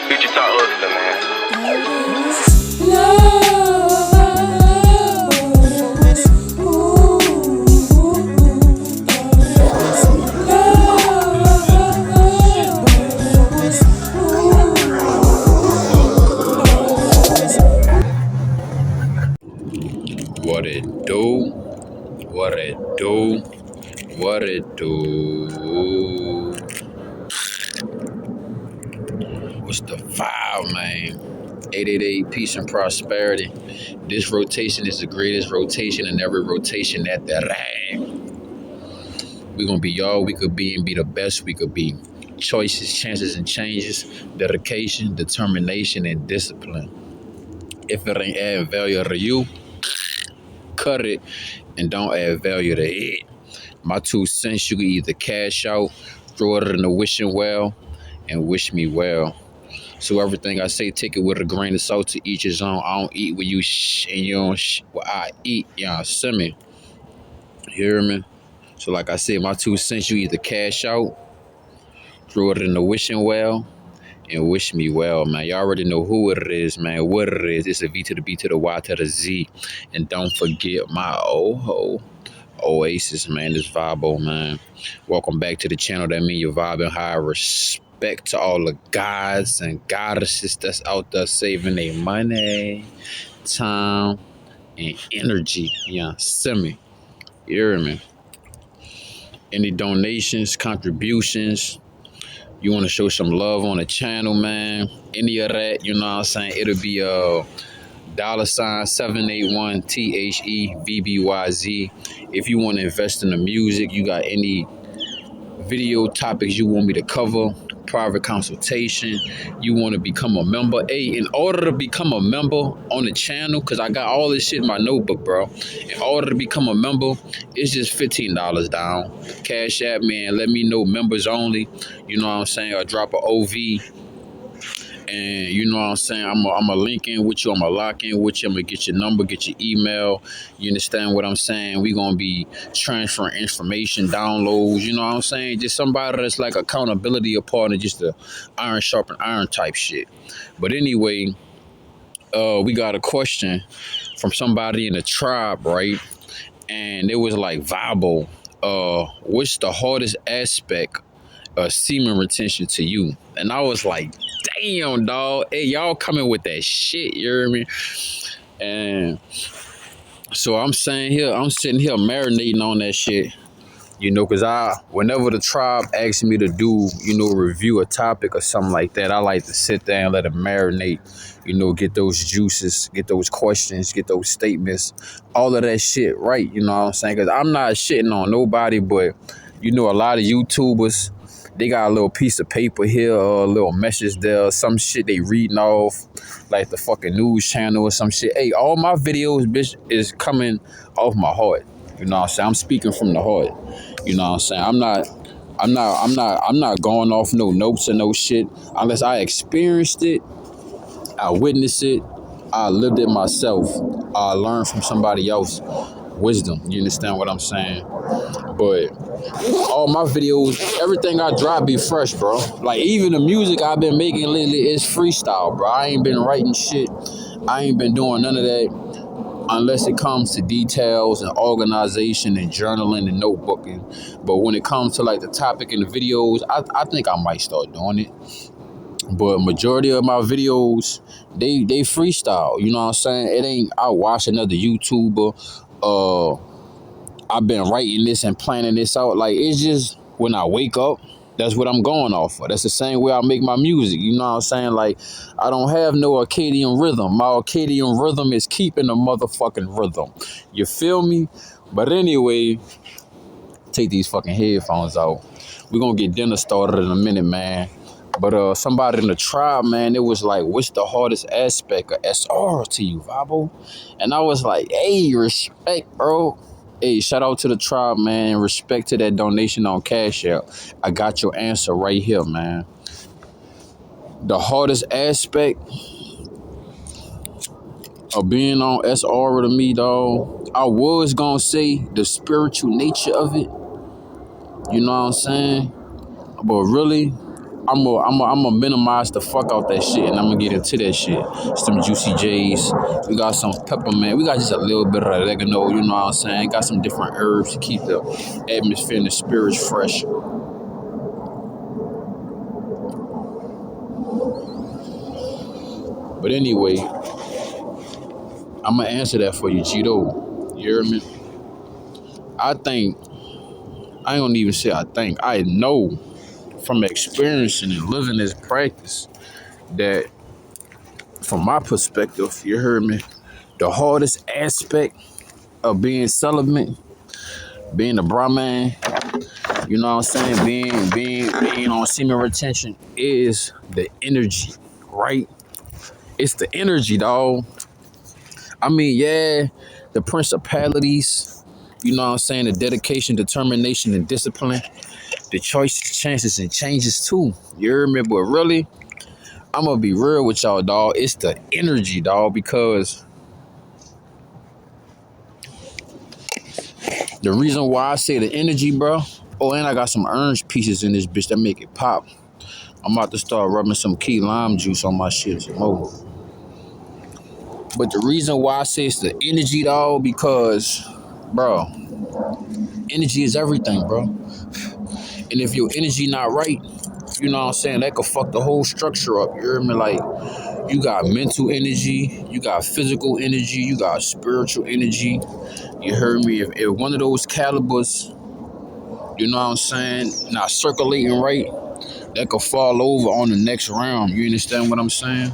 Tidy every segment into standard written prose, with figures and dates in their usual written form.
Future Talk hustler, man. What it do? What it do? What it do? What's the vibe, man? 888 peace and prosperity. This rotation is the greatest rotation, and every rotation at the rang. We're gonna be all we could be and be the best we could be. Choices, chances, and changes, dedication, determination, and discipline. If it ain't add value to you, cut it and don't add value to it. My 2 cents, you can either cash out, throw it in the wishing well, and wish me well. So everything I say, take it with a grain of salt, to each his own. I don't eat what you and you don't what I eat. Y'all see me? You hear me? So like I said, my 2 cents, you either cash out, throw it in the wishing well, and wish me well, man. Y'all already know who it is, man, what it is. It's a V to the B to the Y to the Z. And don't forget my Oasis, man. This Vibo, man. Welcome back to the channel. That means you're vibing high. Respect to all the guys and goddesses that's out there saving their money, time, and energy. Yeah, send me. You hear me? Any donations, contributions, you want to show some love on the channel, man, any of that, you know what I'm saying? It'll be $781 THEVBYZ. If you want to invest in the music, you got any video topics you want me to cover, private consultation, you want to become a member. Hey, in order to become a member on the channel, because I got all this shit in my notebook, bro. In order to become a member, it's just $15 down. Cash App, man, let me know, members only. You know what I'm saying? Or drop a OV. And you know what I'm saying? I'm a link in with you. I'm a lock in with you. I'm going to get your number, get your email. You understand what I'm saying? We're going to be transferring information, downloads. You know what I'm saying? Just somebody that's like accountability a part of just the iron sharpen iron type shit. But anyway, we got a question from somebody in the tribe, right? And it was like, Vibo, what's the hardest aspect of semen retention to you? And I was like, damn, dog. Hey, y'all coming with that shit, you hear me? And so I'm sitting here marinating on that shit, you know, because whenever the tribe asks me to do, you know, review a topic or something like that, I like to sit there and let it marinate, you know, get those juices, get those questions, get those statements, all of that shit right, you know what I'm saying? Because I'm not shitting on nobody, but, you know, a lot of YouTubers, they got a little piece of paper here or a little message there, some shit they reading off, like the fucking news channel or some shit. Hey, all my videos, bitch, is coming off my heart. You know what I'm saying? I'm speaking from the heart. You know what I'm saying? I'm not going off no notes or no shit unless I experienced it, I witnessed it, I lived it myself, I learned from somebody else wisdom. You understand what I'm saying? But all my videos, everything I drop be fresh, bro. Like even the music I've been making lately is freestyle, bro. I ain't been writing shit. I ain't been doing none of that unless it comes to details and organization and journaling and notebooking. But when it comes to like the topic and the videos, I think I might start doing it. But majority of my videos, they freestyle. You know what I'm saying? It ain't I watch another YouTuber. I've been writing this and planning this out. Like, it's just when I wake up, that's what I'm going off of. That's the same way I make my music. You know what I'm saying? Like, I don't have no Arcadian rhythm. My Arcadian rhythm is keeping the motherfucking rhythm. You feel me? But anyway, take these fucking headphones out. We're going to get dinner started in a minute, man. But somebody in the tribe, man, it was like, what's the hardest aspect of SR to you, Vibo? And I was like, hey, respect, bro. Hey, shout out to the tribe, man. Respect to that donation on Cash App. I got your answer right here, man. The hardest aspect of being on SR to me, dog, I was gonna say the spiritual nature of it. You know what I'm saying? But really, I'm minimize the fuck out that shit, and I'm gonna get into that shit. Some juicy J's. We got some peppermint. We got just a little bit of oregano. You know what I'm saying? Got some different herbs to keep the atmosphere and the spirits fresh. But anyway, I'm gonna answer that for you, Cheeto. You hear me? I don't even say I think. I know from experiencing and living this practice that, from my perspective, you heard me, the hardest aspect of being celibate, being a Brahman, you know what I'm saying, being on semen retention is the energy, right? It's the energy, dog. I mean, yeah, the principalities, you know what I'm saying, the dedication, determination, and discipline, the choices, chances, and changes too. You hear me? But really, I'm gonna be real with y'all, dog. It's the energy, dog, because the reason why I say the energy, bro. Oh, and I got some orange pieces in this bitch that make it pop. I'm about to start rubbing some key lime juice on my shit some more. But the reason why I say it's the energy, dog, because, bro, energy is everything, bro. And if your energy not right, you know what I'm saying, that could fuck the whole structure up. You hear me? Like, you got mental energy, you got physical energy, you got spiritual energy. You heard me? If one of those calibers, you know what I'm saying, not circulating right, that could fall over on the next round. You understand what I'm saying?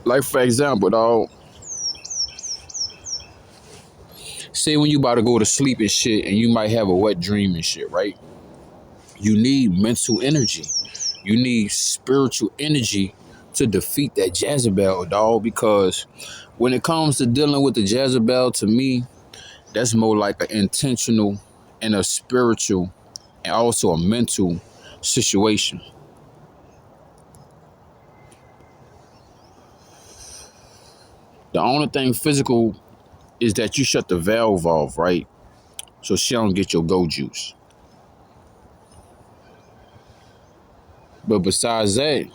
Like, for example, dog, say when you about to go to sleep and shit, and you might have a wet dream and shit, right? You need mental energy. You need spiritual energy to defeat that Jezebel, dog, because when it comes to dealing with the Jezebel, to me, that's more like an intentional and a spiritual and also a mental situation. The only thing physical is that you shut the valve off, right? So she don't get your go juice. But besides that,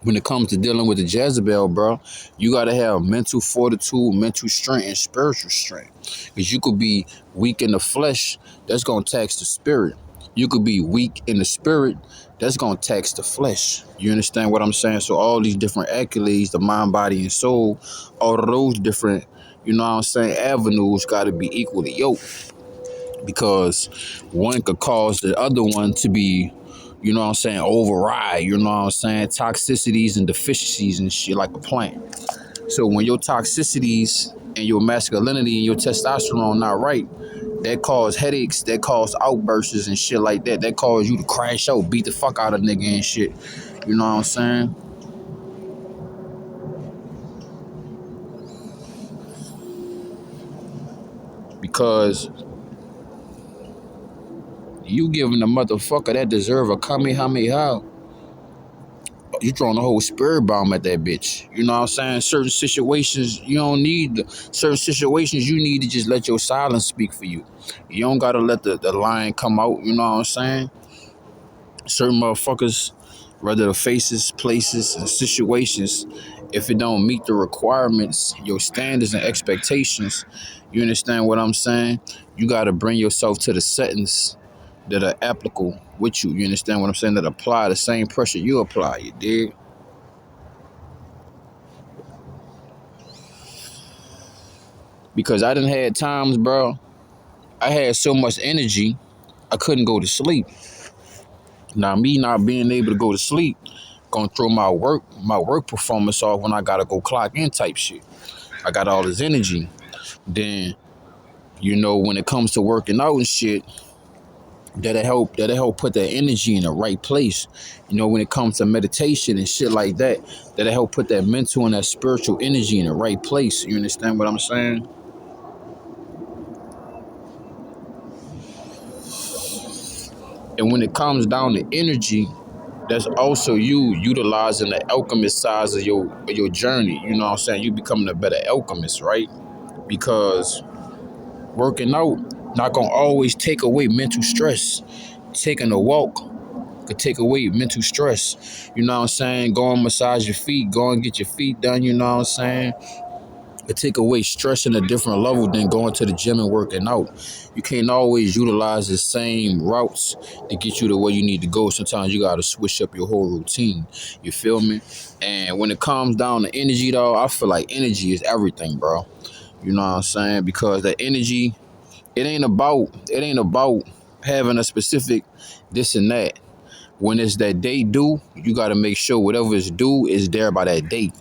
when it comes to dealing with the Jezebel, bro, you got to have mental fortitude, mental strength, and spiritual strength. Because you could be weak in the flesh, that's going to tax the spirit. You could be weak in the spirit, that's going to tax the flesh. You understand what I'm saying? So all these different accolades, the mind, body, and soul, all of those different, you know what I'm saying, avenues got to be equally yoked. Because one could cause the other one to be, you know what I'm saying, override, you know what I'm saying, toxicities and deficiencies and shit like a plant. So when your toxicities and your masculinity and your testosterone not right, that cause headaches, that cause outbursts and shit like that. That cause you to crash out, beat the fuck out of nigga and shit. You know what I'm saying? Because you giving a motherfucker that deserve a kamehameha, you throwing the whole spirit bomb at that bitch. You know what I'm saying? Certain situations, you don't need certain situations, you need to just let your silence speak for you. You don't gotta let the line come out, you know what I'm saying? Certain motherfuckers, whether the faces, places, and situations, if it don't meet the requirements, your standards and expectations, you understand what I'm saying? You gotta bring yourself to the settings that are applicable with you. You understand what I'm saying? That apply the same pressure you apply, you dig? Because I done had times, bro, I had so much energy, I couldn't go to sleep. Now, me not being able to go to sleep, gonna throw my work performance off when I gotta go clock in type shit. I got all this energy. Then, you know, when it comes to working out and shit, that'll help put that energy in the right place. You know, when it comes to meditation and shit like that, that'll help put that mental and that spiritual energy in the right place. You understand what I'm saying? And when it comes down to energy, that's also you utilizing the alchemist sides of your journey. You know what I'm saying? You becoming a better alchemist, right? Because Working out not gonna always take away mental stress. Taking a walk could take away mental stress. You know what I'm saying? Go and massage your feet, go and get your feet done, you know what I'm saying? It take away stress in a different level than going to the gym and working out. You can't always utilize the same routes to get you to where you need to go. Sometimes you gotta switch up your whole routine. You feel me? And when it comes down to energy though, I feel like energy is everything, bro. You know what I'm saying? Because the energy, it ain't about having a specific this and that. When it's that date due, you gotta make sure whatever is due is there by that date.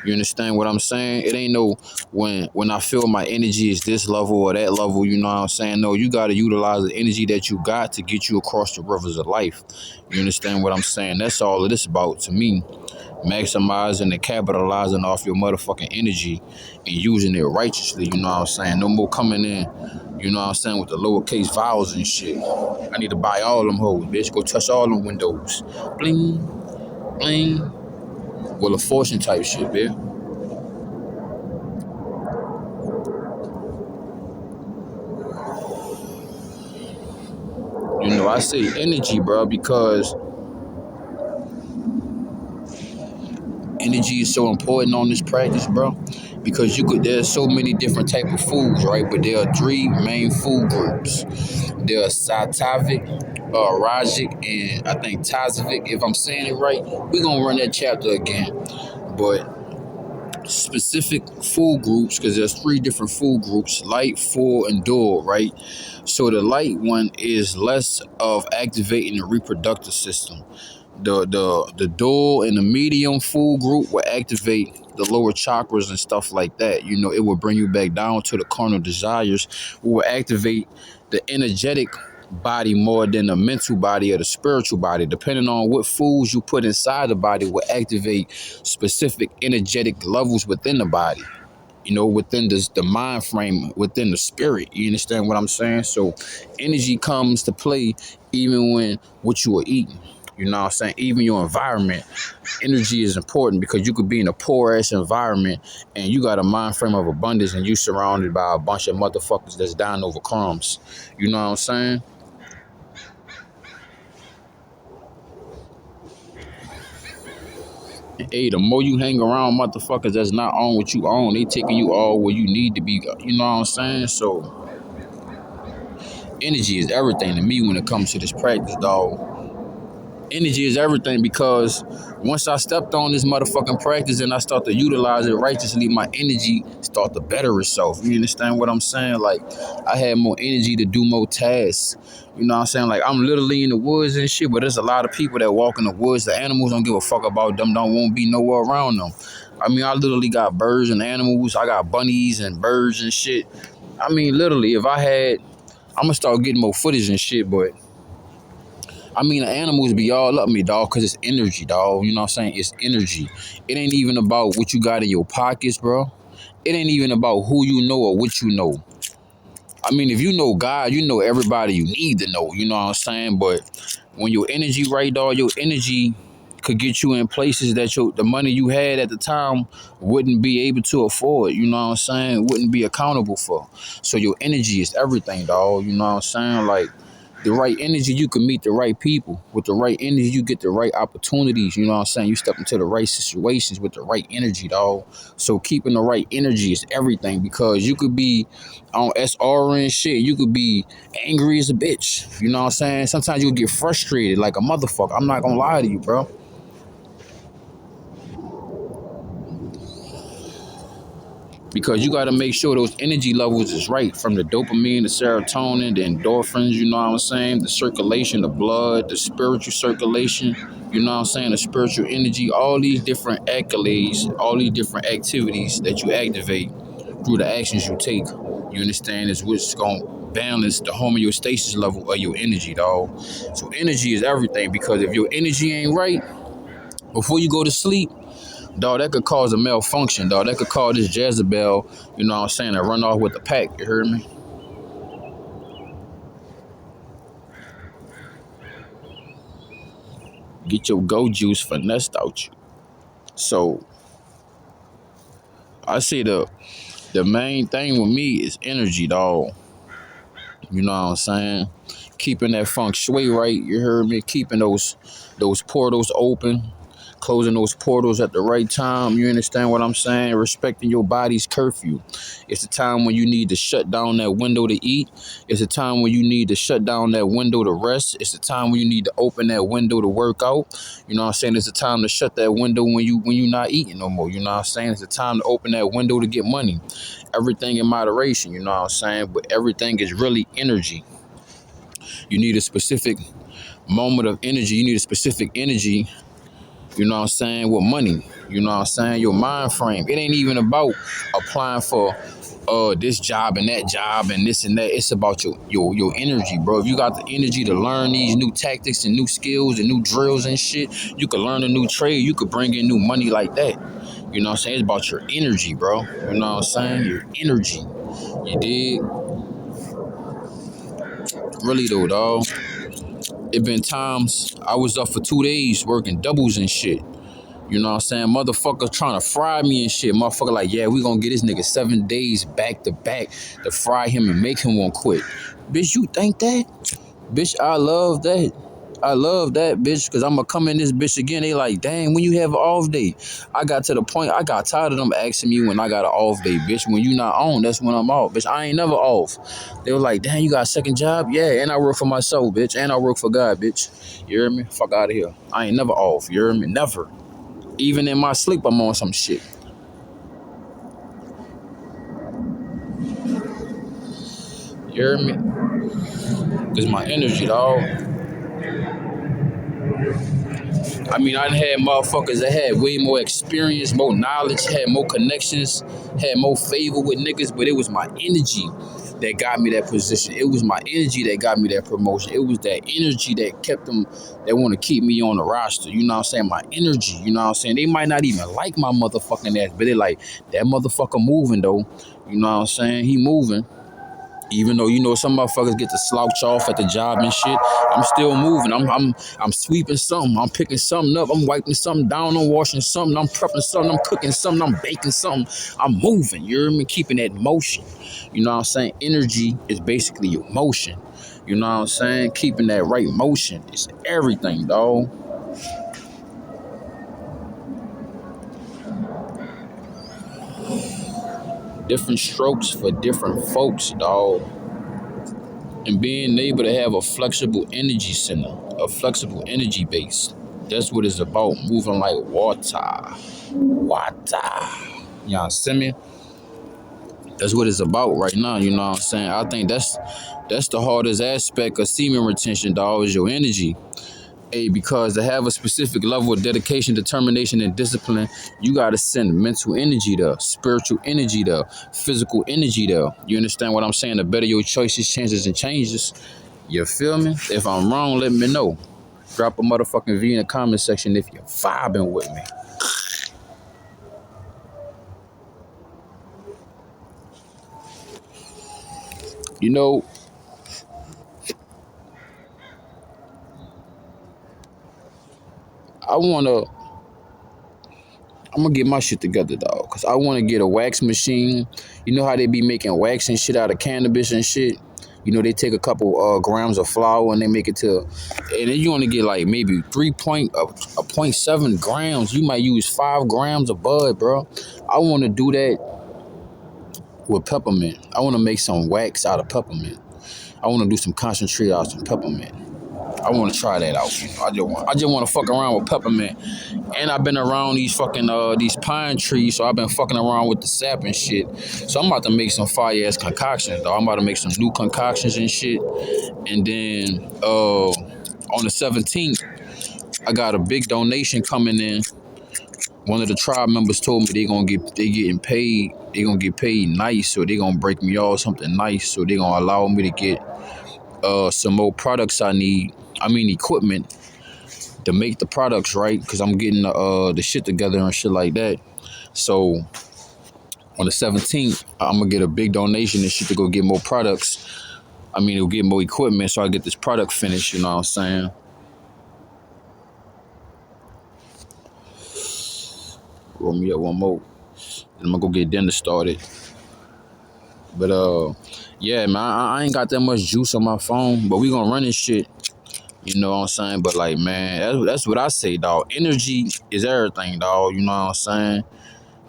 You understand what I'm saying? It ain't no when I feel my energy is this level or that level, you know what I'm saying? No, you gotta utilize the energy that you got to get you across the rivers of life. You understand what I'm saying? That's all it is about to me. Maximizing and capitalizing off your motherfucking energy and using it righteously, you know what I'm saying? No more coming in, you know what I'm saying, with the lowercase vowels and shit. I need to buy all them hoes, bitch. Go touch all them windows. Bling, bling. Well, a fortune type shit, bitch. You know, I say energy, bro, because energy is so important on this practice, bro. Because there's so many different type of foods, right? But there are three main food groups. There are sattvic, rajic, and I think tasavic. If I'm saying it right, we're gonna run that chapter again. But specific food groups, because there's three different food groups: light, full, and dual, right? So the light one is less of activating the reproductive system. The dual and the medium food group will activate the lower chakras and stuff like that. You know, it will bring you back down to the carnal desires. It will activate the energetic body more than the mental body or the spiritual body. Depending on what foods you put inside the body will activate specific energetic levels within the body, you know, within the mind frame, within the spirit. You understand what I'm saying? So energy comes to play even when what you are eating. You know what I'm saying? Even your environment, energy is important because you could be in a poor ass environment and you got a mind frame of abundance and you surrounded by a bunch of motherfuckers that's dying over crumbs. You know what I'm saying? Hey, the more you hang around motherfuckers that's not on what you own, they taking you all where you need to be. You know what I'm saying? So energy is everything to me when it comes to this practice, dog. Energy is everything because once I stepped on this motherfucking practice and I start to utilize it righteously, my energy start to better itself. You understand what I'm saying? Like, I had more energy to do more tasks. You know what I'm saying? Like, I'm literally in the woods and shit, but there's a lot of people that walk in the woods. The animals don't give a fuck about them, don't won't be nowhere around them. I mean, I literally got birds and animals. I got bunnies and birds and shit. I mean, literally, if I had, I'm gonna start getting more footage and shit, but I mean, the animals be all up me, dog, because it's energy, dog. You know what I'm saying? It's energy. It ain't even about what you got in your pockets, bro. It ain't even about who you know or what you know. I mean, if you know God, you know everybody you need to know. You know what I'm saying? But when your energy right, dog, your energy could get you in places that the money you had at the time wouldn't be able to afford. You know what I'm saying? Wouldn't be accountable for. So your energy is everything, dog. You know what I'm saying? Like, the right energy, you can meet the right people. With the right energy, you get the right opportunities. You know what I'm saying? You step into the right situations with the right energy, dog. So keeping the right energy is everything because you could be on SR and shit. You could be angry as a bitch. You know what I'm saying? Sometimes you get frustrated like a motherfucker. I'm not gonna lie to you, bro. Because you got to make sure those energy levels is right, from the dopamine, the serotonin, the endorphins, you know what I'm saying, the circulation, the blood, the spiritual circulation, you know what I'm saying, the spiritual energy, all these different accolades, all these different activities that you activate through the actions you take, you understand, is what's going to balance the homeostasis level of your energy, dog. So energy is everything, because if your energy ain't right before you go to sleep, dog, that could cause a malfunction, dog. That could cause this Jezebel, you know what I'm saying, to run off with the pack. You heard me? Get your go juice finessed out you. So I say the main thing with me is energy, dog. You know what I'm saying? Keeping that feng shui right, you heard me? Keeping those portals open, closing those portals at the right time. You understand what I'm saying? Respecting your body's curfew. It's a time when you need to shut down that window to eat. It's a time when you need to shut down that window to rest. It's a time when you need to open that window to work out. You know what I'm saying? It's a time to shut that window when you're not eating no more. You know what I'm saying? It's a time to open that window to get money. Everything in moderation, you know what I'm saying? But everything is really energy. You need a specific moment of energy. You need a specific energy, you know what I'm saying, with money. You know what I'm saying? Your mind frame. It ain't even about applying for this job and that job and this and that. It's about your energy, bro. If you got the energy to learn these new tactics and new skills and new drills and shit, you could learn a new trade. You could bring in new money like that. You know what I'm saying? It's about your energy, bro. You know what I'm saying? Your energy. You dig? Really though, dog. It been times I was up for 2 days working doubles and shit. You know what I'm saying? Motherfucker trying to fry me and shit. Motherfucker like, yeah, we gonna get this nigga 7 days back to back to fry him and make him want quit. Bitch, you think that? Bitch, I love that. I love that, bitch, because I'm going to come in this bitch again. They like, dang, when you have an off day? I got to the point, I got tired of them asking me when I got an off day, bitch. When you not on, that's when I'm off, bitch. I ain't never off. They were like, dang, you got a second job? Yeah, and I work for myself, bitch. And I work for God, bitch. You hear me? Fuck out of here. I ain't never off. You hear me? Never. Even in my sleep, I'm on some shit. You hear me? Because my energy, dog. I mean, I done had motherfuckers that had way more experience, more knowledge, had more connections, had more favor with niggas, but it was my energy that got me that position. It was my energy that got me that promotion. It was that energy that kept them, that want to keep me on the roster. You know what I'm saying? My energy, you know what I'm saying? They might not even like my motherfucking ass, but they like, that motherfucker moving though. You know what I'm saying? He moving. Even though, you know, some motherfuckers get to slouch off at the job and shit, I'm still moving. I'm sweeping something. I'm picking something up. I'm wiping something down. I'm washing something. I'm prepping something. I'm cooking something. I'm baking something. I'm moving. You hear me? Keeping that motion. You know what I'm saying? Energy is basically your motion. You know what I'm saying? Keeping that right motion is everything, dog. Different strokes for different folks, dog. And being able to have a flexible energy center, a flexible energy base. That's what it's about, moving like water. Water. You know what I'm saying? That's what it's about right now, you know what I'm saying? I think that's the hardest aspect of semen retention, dog, is your energy. Hey, because to have a specific level of dedication, determination, and discipline, you got to send mental energy there, spiritual energy there, physical energy there. You understand what I'm saying? The better your choices, chances, and changes. You feel me? If I'm wrong, let me know. Drop a motherfucking V in the comment section if you're vibing with me. You know, I'm gonna get my shit together, dog, because I want to get a wax machine. You know how they be making wax and shit out of cannabis and shit? You know, they take a couple grams of flour and they make it to, and then you only get like maybe 0.7 grams. You might use 5 grams of bud, bro. I want to do that with peppermint. I want to make some wax out of peppermint. I want to do some concentrate out of some peppermint. I want to try that out. You know? I just want to fuck around with peppermint. And I've been around these fucking these pine trees, so I've been fucking around with the sap and shit. So I'm about to make some fire ass concoctions, though. I'm about to make some new concoctions and shit. And then on the 17th, I got a big donation coming in. One of the tribe members told me they getting paid. They gonna get paid nice, so they gonna break me off something nice. So they gonna allow me to get some more products I need. I mean equipment to make the products, right? Because I'm getting the shit together and shit like that. So on the 17th, I'm gonna get a big donation and shit to go get more products. I mean, it'll get more equipment so I get this product finished. You know what I'm saying? Roll me up one more. Then I'm gonna go get dinner started. But Yeah, man, I ain't got that much juice on my phone, but we gonna run this shit. You know what I'm saying? But like, man, that's what I say, dog. Energy is everything, dog. You know what I'm saying?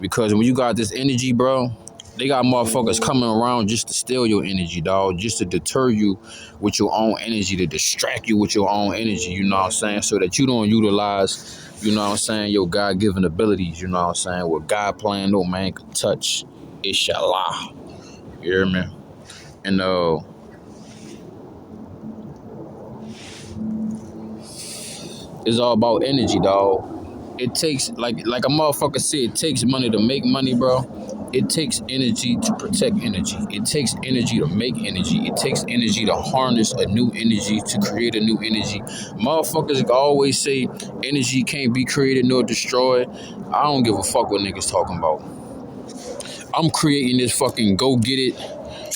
Because when you got this energy, bro, they got motherfuckers coming around just to steal your energy, dog. Just to deter you with your own energy, to distract you with your own energy. You know what I'm saying? So that you don't utilize, you know what I'm saying, your God-given abilities. You know what I'm saying? What God planned, no man can touch. Inshallah. You hear me? And it's all about energy, dog. It takes like a motherfucker said, it takes money to make money, bro. It takes energy to protect energy. It takes energy to make energy. It takes energy to harness a new energy, to create a new energy. Motherfuckers always say energy can't be created nor destroyed. I don't give a fuck what niggas talking about. I'm creating this fucking go get it.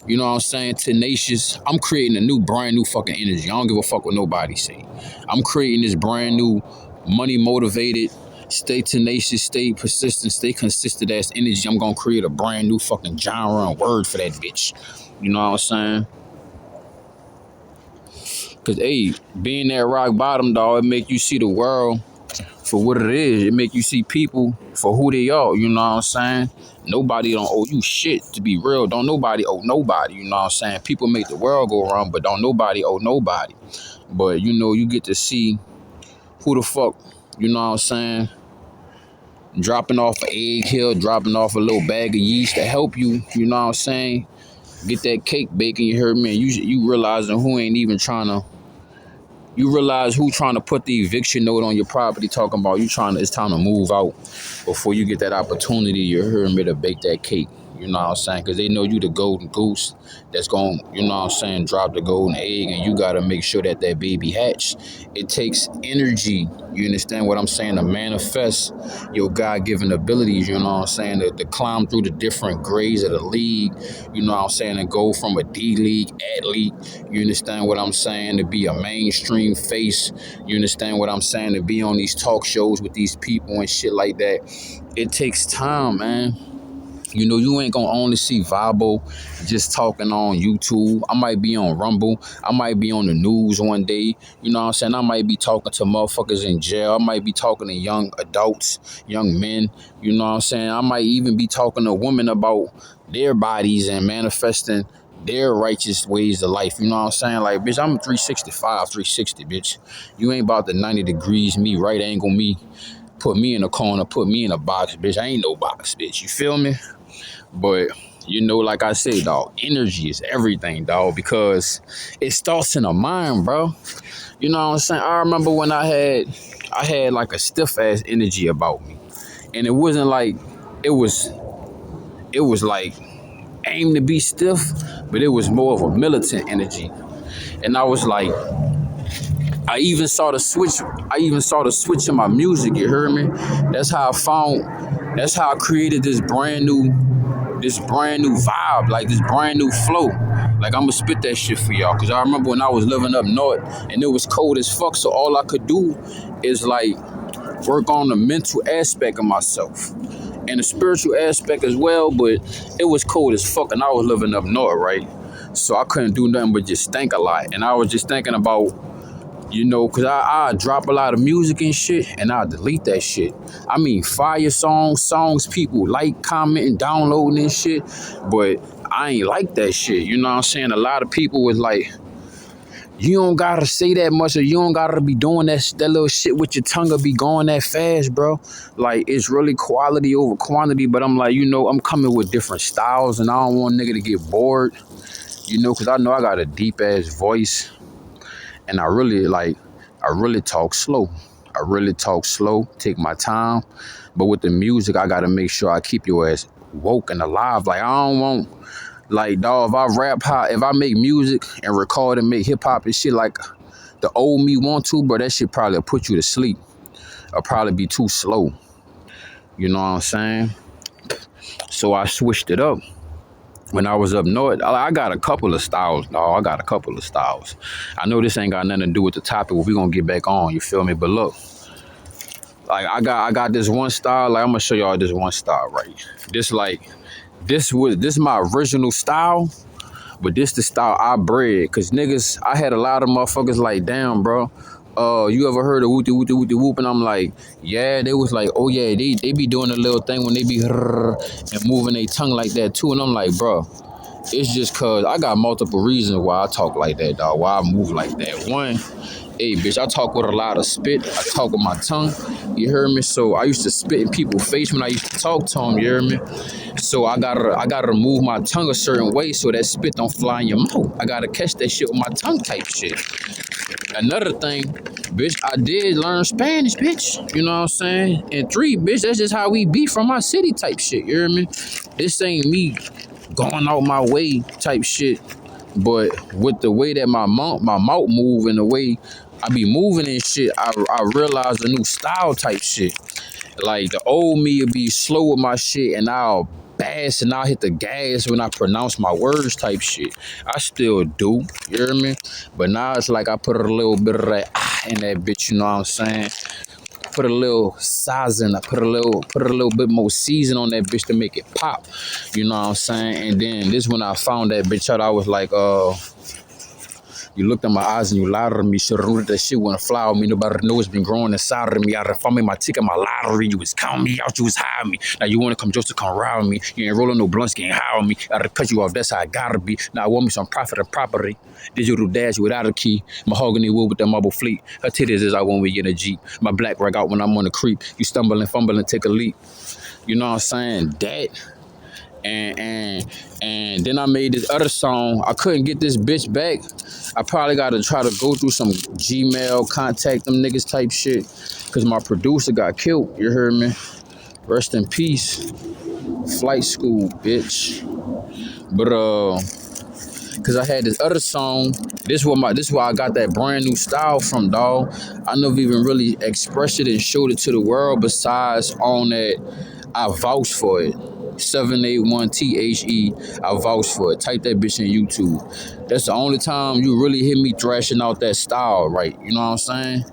You know what I'm saying? Tenacious. I'm creating a new, brand new fucking energy. I don't give a fuck what nobody say. I'm creating this brand new, money motivated, stay tenacious, stay persistent, stay consistent ass energy. I'm gonna create a brand new fucking genre and word for that bitch. You know what I'm saying? Cause hey, being that rock bottom, dog, it make you see the world for what it is. It make you see people for who they are. You know what I'm saying? Nobody don't owe you shit, to be real. Don't nobody owe nobody. You know what I'm saying? People make the world go around, but don't nobody owe nobody. But you know, you get to see who the fuck, you know what I'm saying, dropping off an egg here, dropping off a little bag of yeast to help you, you know what I'm saying, get that cake baking. You heard me? You realizing who ain't even trying to, you realize who trying to put the eviction note on your property, talking about you trying to, it's time to move out before you get that opportunity. You heard me, to bake that cake. You know what I'm saying? Because they know you the golden goose that's going, you know what I'm saying, drop the golden egg, and you got to make sure that that baby hatch. It takes energy, you understand what I'm saying, to manifest your God-given abilities, you know what I'm saying, to climb through the different grades of the league, you know what I'm saying, and go from a D-League athlete, you understand what I'm saying, to be a mainstream face, you understand what I'm saying, to be on these talk shows with these people and shit like that. It takes time, man. You know, you ain't gonna only see Vabo just talking on YouTube. I might be on Rumble. I might be on the news one day. You know what I'm saying? I might be talking to motherfuckers in jail. I might be talking to young adults, young men. You know what I'm saying? I might even be talking to women about their bodies and manifesting their righteous ways of life. You know what I'm saying? Like, bitch, I'm 365, 360, bitch. You ain't about the 90 degrees me, right angle me, put me in a corner, put me in a box, bitch. I ain't no box, bitch. You feel me? But, you know, like I say, dog, energy is everything, dog, because it starts in the mind, bro. You know what I'm saying? I remember when I had like a stiff ass energy about me. And it wasn't like, it was like aimed to be stiff, but it was more of a militant energy. And I was like, I even saw the switch in my music, you heard me? That's how I created this brand new vibe, like this brand new flow. Like, I'm gonna spit that shit for y'all, because I remember when I was living up north and it was cold as fuck, so all I could do is like work on the mental aspect of myself and the spiritual aspect as well, but it was cold as fuck and I was living up north, right? So I couldn't do nothing but just think a lot. And I was just thinking about, you know, because I drop a lot of music and shit, and I delete that shit. I mean, fire songs people like, commenting, downloading and shit, but I ain't like that shit. You know what I'm saying? A lot of people was like, you don't gotta say that much, or you don't gotta be doing that little shit with your tongue or be going that fast, bro. Like, it's really quality over quantity, but I'm like, you know, I'm coming with different styles, and I don't want nigga to get bored, you know, because I know I got a deep-ass voice. And I really talk slow. I really talk slow, take my time. But with the music, I gotta make sure I keep your ass woke and alive. Like, I don't want, like, dog, if I make music and record and make hip hop and shit like the old me want to, bro, that shit probably put you to sleep. Or probably be too slow. You know what I'm saying? So I switched it up. When I was up north, I got a couple of styles, dog. I got a couple of styles. I know this ain't got nothing to do with the topic, but we gonna get back on, you feel me? But look, like, I got this one style, like, I'm gonna show y'all this one style, right? This my original style, But this the style I bred. Cause niggas, I had a lot of motherfuckers like, damn, bro. You ever heard of whoopty whoopty whoopty whoop? And I'm like, yeah. They was like, oh yeah, they be doing a little thing when they be and moving their tongue like that too. And I'm like, bro, it's just cause I got multiple reasons why I talk like that, dog. Why I move like that. One, hey, bitch, I talk with a lot of spit. I talk with my tongue. You hear me? So I used to spit in people's face when I used to talk to them. You hear me? So I gotta move my tongue a certain way so that spit don't fly in your mouth. I gotta catch that shit with my tongue type shit. Another thing, bitch, I did learn Spanish, bitch. You know what I'm saying? And three, bitch, that's just how we be from my city type shit. You hear me? This ain't me going out my way type shit. But with the way that my mouth move and the way I be moving and shit, I realized a new style type shit. Like the old me would be slow with my shit and I'll bass and I'll hit the gas when I pronounce my words type shit. I still do, you hear me? But now it's like I put a little bit of that in that bitch, you know what I'm saying? Put a little size in, I put a little bit more season on that bitch to make it pop. You know what I'm saying? And then this when I found that bitch out, I was like, you looked in my eyes and you lied to me. Should've rooted that shit wouldn't fly with me. Nobody know it's been growing inside of me. I found me my ticket, my lottery. You was counting me out, you was high me. Now you wanna come just to come ride with me. You ain't rolling no blunts, getting high with me. I gotta cut you off, that's how I gotta be. Now I want me some profit and property. Digital dash without a key. Mahogany wood with the marble fleet. Her titties is I when we get a Jeep. My black rag out when I'm on the creep. You stumble and fumble and take a leap. You know what I'm saying? That. And then I made this other song. I couldn't get this bitch back. I probably gotta try to go through some Gmail, contact them niggas type shit. Cause my producer got killed. You heard me? Rest in peace. Flight school, bitch. But cause I had this other song. This is where I got that brand new style from, dog. I never even really expressed it and showed it to the world besides on that I vouch for it. 781THE, I vouch for it. Type that bitch in YouTube. That's the only time you really hear me thrashing out that style, right? You know what I'm saying?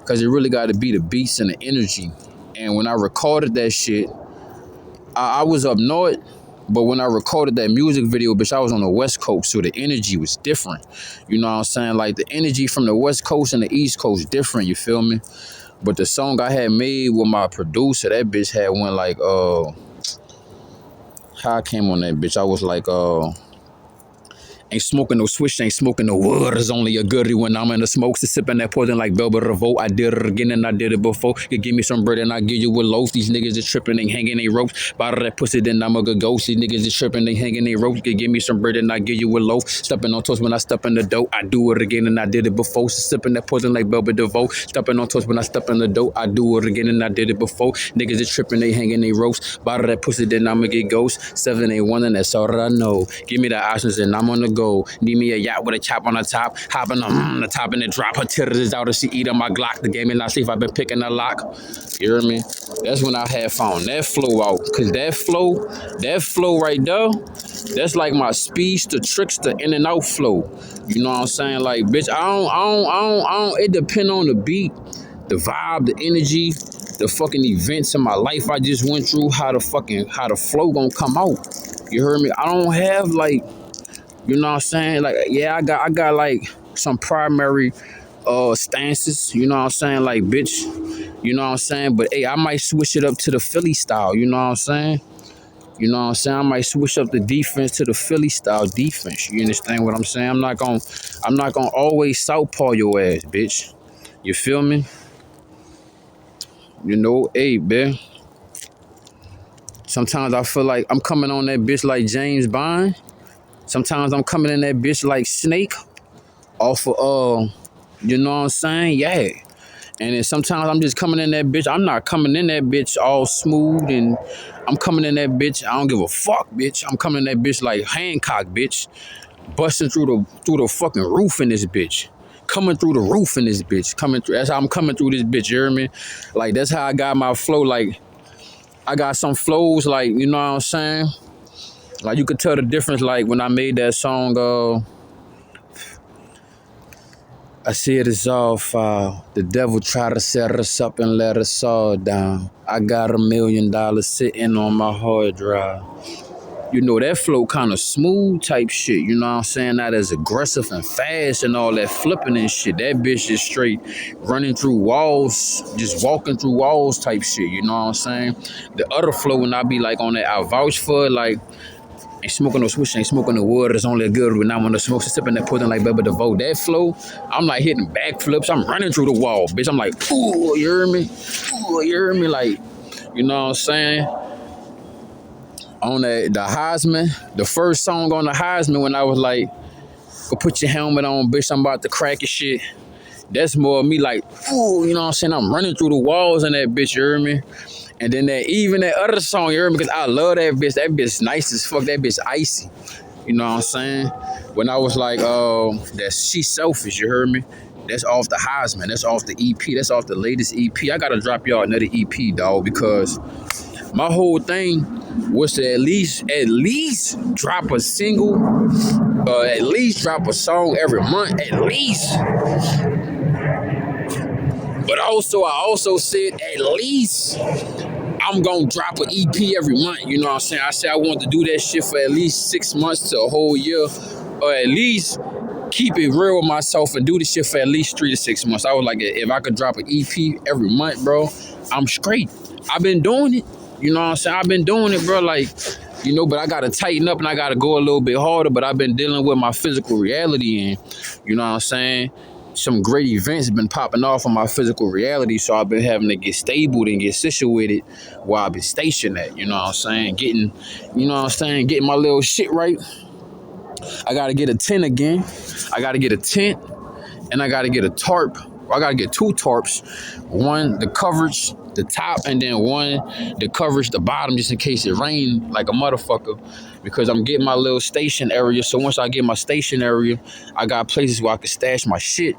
Cause it really gotta be the beats and the energy. And when I recorded that shit, I was up north, but when I recorded that music video, bitch, I was on the West Coast, so the energy was different. You know what I'm saying? Like the energy from the West Coast and the East Coast different, you feel me? But the song I had made with my producer, that bitch had went like, how I came on that bitch, I was like, ain't smoking no switch, ain't smoking no wood. It's only a goodie when I'm in the smokes. It's sipping that poison like Velvet Revolt. I did it again and I did it before. You give me some bread and I give you a loaf. These niggas is tripping, they hanging they ropes. Bottle that pussy, then I'm a good ghost. These niggas is tripping, they hanging they ropes. You give me some bread and I give you a loaf. Stepping on toes when I step in the dough. I do it again and I did it before. So sipping that poison like Velvet Revolt. Stepping on toes when I step in the dough. I do it again and I did it before. Niggas is tripping, they hanging they ropes. Bottle that pussy, then I'ma get ghost. 781 and that's all that I know. Give me the options and I'm on the go. Need me a yacht with a chop on the top, hopping on the top and it drop. Her titties out and she eat on my Glock. The game and I see if I've been picking a lock. You hear me? That's when I had found that flow out. Cause that flow right there, that's like my speech, the trickster in and out flow. You know what I'm saying? Like, bitch, I don't, it depend on the beat, the vibe, the energy, the fucking events in my life I just went through, how the flow gonna come out. You heard me? I don't have like, you know what I'm saying? Like, yeah, I got like some primary stances, you know what I'm saying? Like, bitch, you know what I'm saying? But hey, I might switch it up to the Philly style, you know what I'm saying? You know what I'm saying? I might switch up the defense to the Philly style defense. You understand what I'm saying? I'm not gonna always southpaw your ass, bitch. You feel me? You know, hey, man. Sometimes I feel like I'm coming on that bitch like James Bond. Sometimes I'm coming in that bitch like Snake off of, you know what I'm saying? Yeah. And then sometimes I'm just coming in that bitch. I'm not coming in that bitch all smooth and I'm coming in that bitch. I don't give a fuck, bitch. I'm coming in that bitch like Hancock, bitch. Busting through the fucking roof in this bitch. Coming through the roof in this bitch. That's how I'm coming through this bitch, you hear me? Like, that's how I got my flow. Like, I got some flows, like, you know what I'm saying? Like, you could tell the difference, like, when I made that song, I see it as all foul. The devil tried to set us up and let us all down. I got $1 million sitting on my hard drive. you know, that flow kind of smooth type shit, you know what I'm saying? Not as aggressive and fast and all that flipping and shit. That bitch is straight running through walls, just walking through walls type shit, you know what I'm saying? The other flow, when I be like on that, I vouch for it, like, ain't smoking no switch, ain't smoking no wood, it's only good when I want to smoke, sipping that pudding like Bubba DeVoe. That flow, I'm like hitting backflips, I'm running through the wall, bitch. I'm like, ooh, you hear me? Ooh, you hear me? Like, you know what I'm saying? On the Heisman, the first song on the Heisman when I was like, go put your helmet on, bitch, I'm about to crack your shit. That's more of me like, ooh, you know what I'm saying? I'm running through the walls in that bitch, you hear me? And then that other song, you hear me? Because I love that bitch nice as fuck, that bitch icy. You know what I'm saying? When I was like, that She's Selfish, you heard me? That's off the Heisman, that's off the EP, that's off the latest EP. I gotta drop y'all another EP, dog, because my whole thing was to at least drop a single, at least drop a song every month, at least. But also, I also said at least I'm gonna drop an EP every month. You know what I'm saying? I said I wanted to do that shit for at least 6 months to a whole year, or at least keep it real with myself and do this shit for at least 3 to 6 months. I was like, if I could drop an EP every month, bro, I'm straight. I've been doing it. You know what I'm saying? I've been doing it, bro. Like, you know, but I got to tighten up and I got to go a little bit harder. But I've been dealing with my physical reality and, you know what I'm saying? Some great events have been popping off on my physical reality. So I've been having to get stable and get situated where I've been stationed at. You know what I'm saying? Getting my little shit right. I got to get a tent again. I got to get a tent and I got to get a tarp. I gotta get 2 tarps, one the coverage, the top, and then one the coverage, the bottom, just in case it rain like a motherfucker, because I'm getting my little station area. So once I get my station area, I got places where I can stash my shit.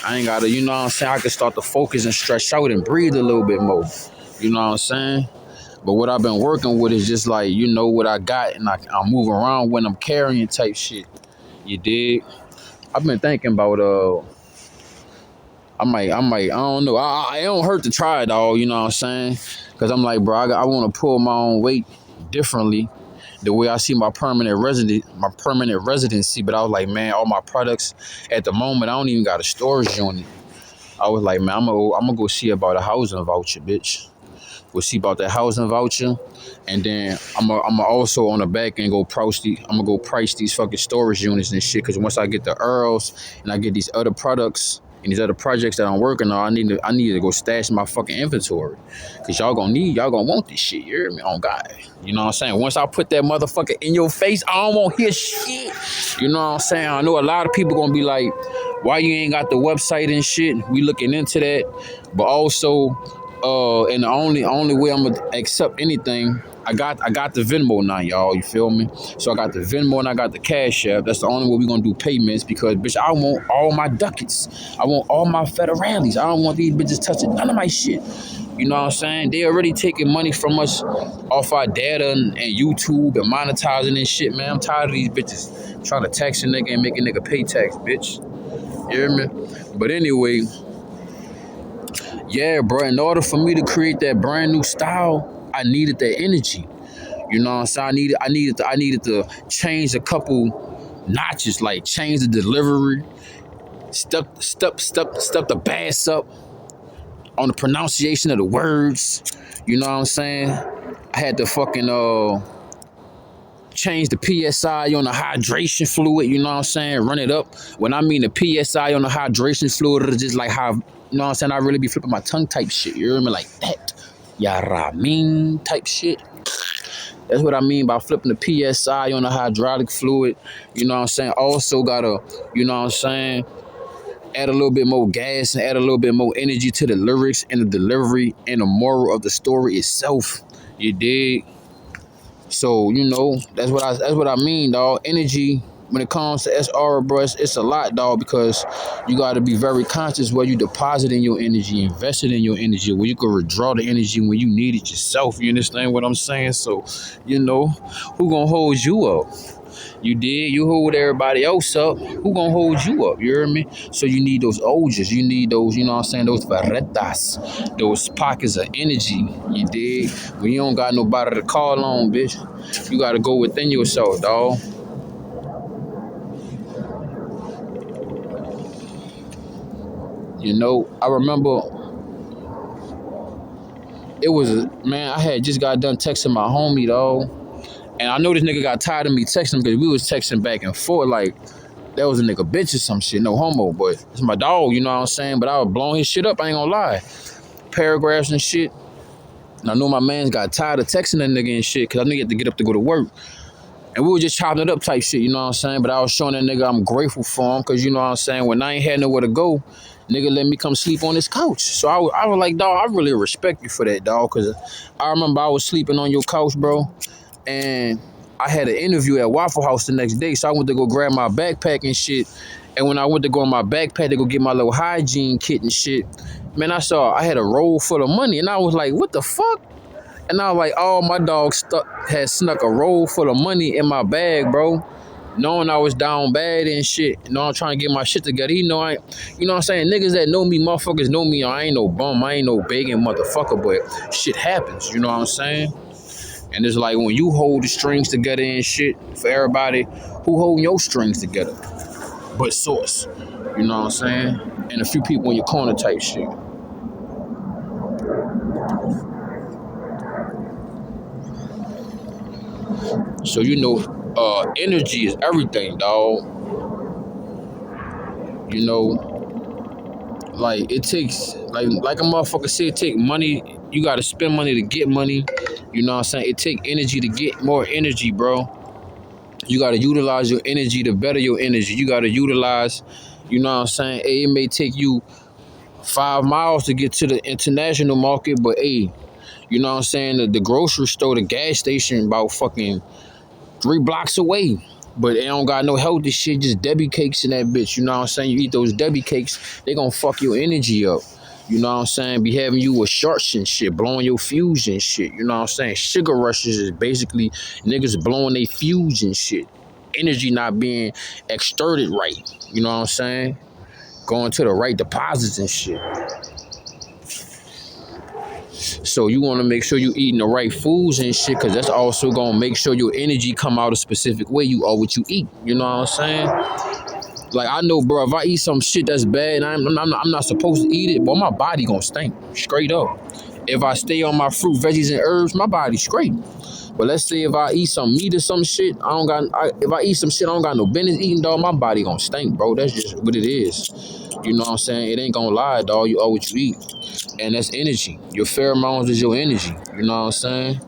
I ain't gotta, you know what I'm saying, I can start to focus and stretch out and breathe a little bit more, you know what I'm saying? But what I've been working with is just like, you know, what I got, and I'm moving around when I'm carrying type shit, you dig? I've been thinking about, I don't know. It don't hurt to try it all, you know what I'm saying? Because I'm like, bro, I want to pull my own weight differently, the way I see my permanent residency. But I was like, man, all my products at the moment, I don't even got a storage unit. I was like, man, I'm gonna go see about a housing voucher, bitch. We'll see about that housing voucher, and then I'm also on the back end price these fucking storage units and shit. Because once I get the Earls and I get these other products and these other projects that I'm working on, I need to go stash my fucking inventory. Cause y'all gonna want this shit, you hear me? On God. You know what I'm saying? Once I put that motherfucker in your face, I don't want to hear shit. You know what I'm saying? I know a lot of people gonna be like, why you ain't got the website and shit? We looking into that. But also, and the only way I'm gonna accept anything, I got the Venmo now, y'all. You feel me? So I got the Venmo and I got the Cash App. That's the only way we gonna do payments, because bitch, I want all my ducats. I want all my federales. I don't want these bitches touching none of my shit. You know what I'm saying? They already taking money from us off our data and YouTube and monetizing and shit, man. I'm tired of these bitches trying to tax a nigga and make a nigga pay tax, bitch. You hear me? But anyway, yeah, bro, in order for me to create that brand new style, I needed that energy. You know what I'm saying? I needed to change a couple notches, like change the delivery, step the bass up on the pronunciation of the words. You know what I'm saying? I had to fucking change the PSI on the hydration fluid, you know what I'm saying? Run it up. When I mean the PSI on the hydration fluid, it's just like how, you know what I'm saying, I really be flipping my tongue type shit. You hear me? Like that. Yara mean type shit. That's what I mean by flipping the PSI on the hydraulic fluid. You know what I'm saying? Also gotta, you know what I'm saying, add a little bit more gas and add a little bit more energy to the lyrics and the delivery and the moral of the story itself. You dig? So, you know, that's what I mean, dog. Energy, when it comes to SR, bro, it's a lot, dog, because you got to be very conscious where you depositing your energy, invested in your energy, where you can withdraw the energy when you need it yourself. You understand what I'm saying? So, you know, who gonna hold you up? You did. You hold everybody else up. Who gonna hold you up? You hear me? So you need those ojas. You need those, you know what I'm saying, those varetas, those pockets of energy. You did. When you don't got nobody to call on, bitch, you gotta go within yourself, dog. You know, I remember it was, man, I had just got done texting my homie, dog. And I know this nigga got tired of me texting because we was texting back and forth like that was a nigga bitch or some shit, no homo, but it's my dog, you know what I'm saying? But I was blowing his shit up, I ain't gonna lie. Paragraphs and shit. And I know my man's got tired of texting that nigga and shit because I knew he had to get up to go to work. And we were just chopping it up type shit, you know what I'm saying? But I was showing that nigga I'm grateful for him because, you know what I'm saying, when I ain't had nowhere to go, nigga let me come sleep on his couch. So I was like, dog, I really respect you for that, dog, because I remember I was sleeping on your couch, bro, and I had an interview at Waffle House the next day, so I went to go grab my backpack and shit. And when I went to go in my backpack to go get my little hygiene kit and shit, man, I had a roll full of money, and I was like, what the fuck? And I was like, oh, my dog had snuck a roll full of money in my bag, bro. Knowing I was down bad and shit. You know, I'm trying to get my shit together. You know what I'm saying? Niggas that know me, motherfuckers know me. I ain't no bum. I ain't no begging motherfucker, but shit happens. You know what I'm saying? And it's like when you hold the strings together and shit for everybody, who holding your strings together? But source. You know what I'm saying? And a few people in your corner type shit. So you know, energy is everything, dog. You know, like it takes, like a motherfucker said, it take money. You gotta spend money to get money. You know what I'm saying? It take energy to get more energy, bro. You gotta utilize your energy to better your energy. You gotta utilize, you know what I'm saying? Hey, it may take you 5 miles to get to the international market, but hey, you know what I'm saying? The grocery store, the gas station, about fucking 3 blocks away. But they don't got no healthy shit, just Debbie cakes in that bitch. You know what I'm saying? You eat those Debbie cakes, they gonna fuck your energy up. You know what I'm saying? Be having you with shorts and shit, blowing your fuse and shit. You know what I'm saying? Sugar rushes is basically niggas blowing their fuse and shit. Energy not being exerted right. You know what I'm saying? Going to the right deposits and shit. So you want to make sure you eating the right foods and shit, because that's also going to make sure your energy come out a specific way. You are what you eat. You know what I'm saying? Like, I know, bro, if I eat some shit that's bad and I'm not supposed to eat it, but my body going to stink. Straight up. If I stay on my fruit, veggies, and herbs, my body's straight. But let's say if I eat some meat or some shit, if I eat some shit I don't got no business eating, dog, my body gonna stink, bro. That's just what it is. You know what I'm saying? It ain't gonna lie, dog. You are what you eat. And that's energy. Your pheromones is your energy. You know what I'm saying?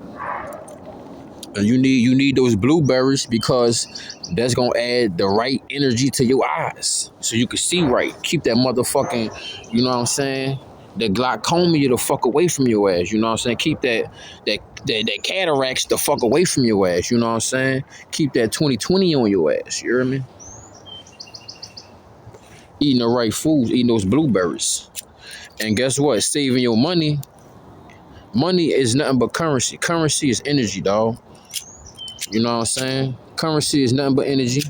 And you need those blueberries because that's gonna add the right energy to your eyes. So you can see right. Keep that motherfucking, you know what I'm saying? That glaucoma the fuck away from your ass. You know what I'm saying? Keep that cataracts the fuck away from your ass. You know what I'm saying? Keep that 20/20 on your ass. You hear me? Eating the right foods, eating those blueberries. And guess what? Saving your money. Money is nothing but currency. Currency is energy, dog. You know what I'm saying? Currency is nothing but energy.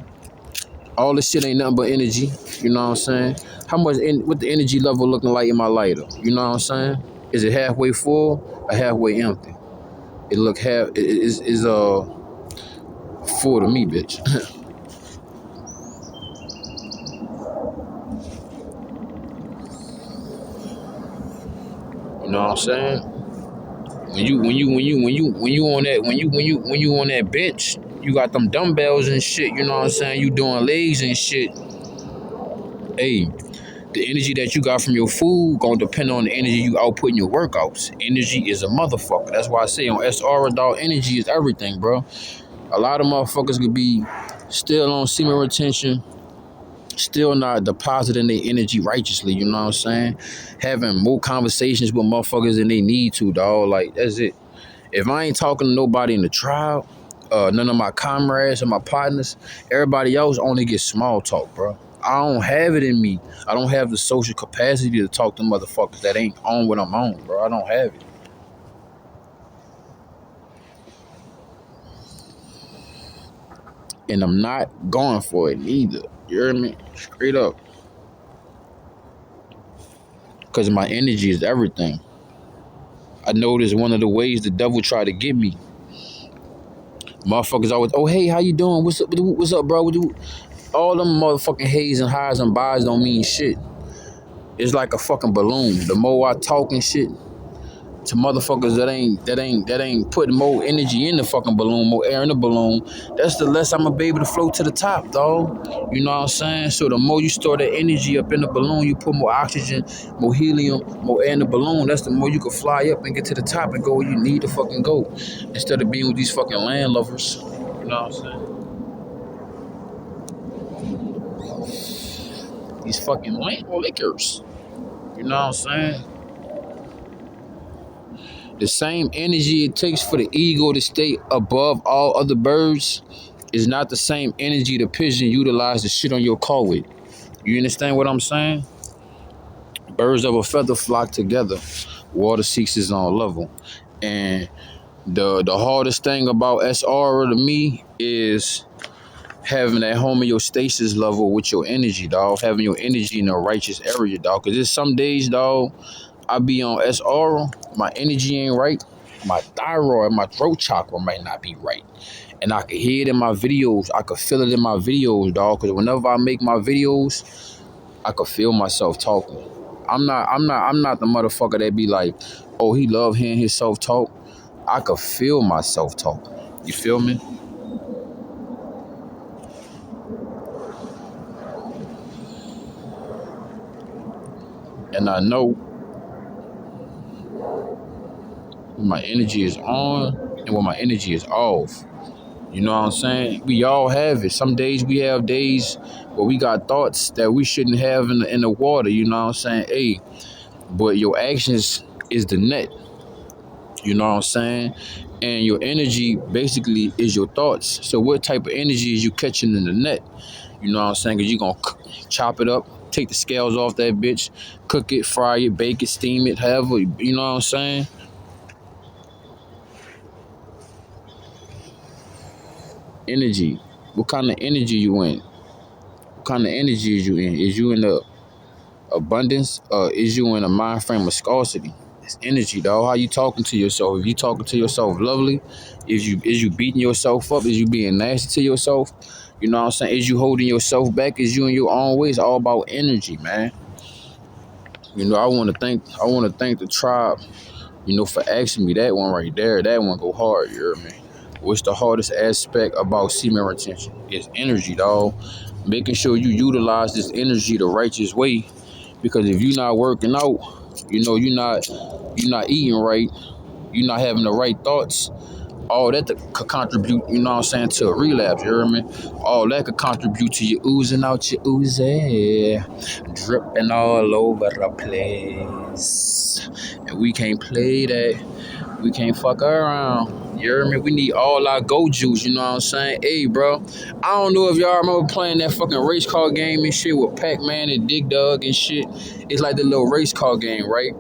All this shit ain't nothing but energy. You know what I'm saying? What the energy level looking like in my lighter? You know what I'm saying? Is it halfway full or halfway empty? It look is full to me, bitch. You know what I'm saying? When you on that bench, you got them dumbbells and shit, you know what I'm saying? You doing legs and shit. Hey, the energy that you got from your food gonna depend on the energy you output in your workouts. Energy is a motherfucker. That's why I say on SR, dog, energy is everything, bro. A lot of motherfuckers could be still on semen retention, still not depositing their energy righteously, you know what I'm saying? Having more conversations with motherfuckers than they need to, dog. Like, that's it. If I ain't talking to nobody in the tribe, none of my comrades and my partners, everybody else only gets small talk, bro. I don't have it in me. I don't have the social capacity to talk to motherfuckers that ain't on what I'm on, bro. I don't have it. And I'm not going for it either. You hear me? Straight up. Because my energy is everything. I noticed one of the ways the devil tried to get me. Motherfuckers always, oh, hey, how you doing? What's up, bro? All them motherfucking hays and highs and buys don't mean shit. It's like a fucking balloon. The more I talk and shit to motherfuckers that ain't putting more energy in the fucking balloon, more air in the balloon, that's the less I'm gonna be able to float to the top, dog. You know what I'm saying? So the more you store that energy up in the balloon, you put more oxygen, more helium, more air in the balloon, that's the more you can fly up and get to the top and go where you need to fucking go. Instead of being with these fucking land lovers. You know what I'm saying? These fucking land lickers. You know what I'm saying? The same energy it takes for the eagle to stay above all other birds is not the same energy the pigeon utilize to shit on your car with. You understand what I'm saying? Birds of a feather flock together. Water seeks its own level. And the hardest thing about SR to me is having that homeostasis level with your energy, dog. Having your energy in the righteous area, dog. Because there's some days, dog, I be on SR, my energy ain't right. My thyroid, my throat chakra might not be right. And I can hear it in my videos. I can feel it in my videos, dog. Because whenever I make my videos, I can feel myself talking. I'm not the motherfucker that be like, oh, he love hearing himself talk. I can feel myself talk. You feel me? And I know when my energy is on and when my energy is off. You know what I'm saying? We all have it. Some days we have days where we got thoughts that we shouldn't have in the water. You know what I'm saying? Hey, but your actions is the net. You know what I'm saying? And your energy basically is your thoughts. So what type of energy is you catching in the net? You know what I'm saying? Because you're going to chop it up, take the scales off that bitch, cook it, fry it, bake it, steam it, however. You know what I'm saying? Energy. What kind of energy you in? What kind of energy is you in? Is you in the abundance? Is you in a mind frame of scarcity? It's energy, dog. How you talking to yourself? If you talking to yourself lovely, is you beating yourself up? Is you being nasty to yourself? You know what I'm saying? Is you holding yourself back? Is you in your own way? It's all about energy, man. You know, I want to thank the tribe, you know, for asking me that one right there. That one go hard, you hear me? What's the hardest aspect about semen retention? It's energy, dog. Making sure you utilize this energy the righteous way. Because if you're not working out, you know, you're not eating right, you're not having the right thoughts, all that could contribute, you know what I'm saying, to a relapse, you hear me? All that could contribute to you oozing out your oozy, dripping all over the place. And we can't play that. We can't fuck around. You hear me? We need all our go juice, you know what I'm saying? Hey, bro, I don't know if y'all remember playing that fucking race car game and shit with Pac-Man and Dig Dug and shit. It's like the little race car game, right?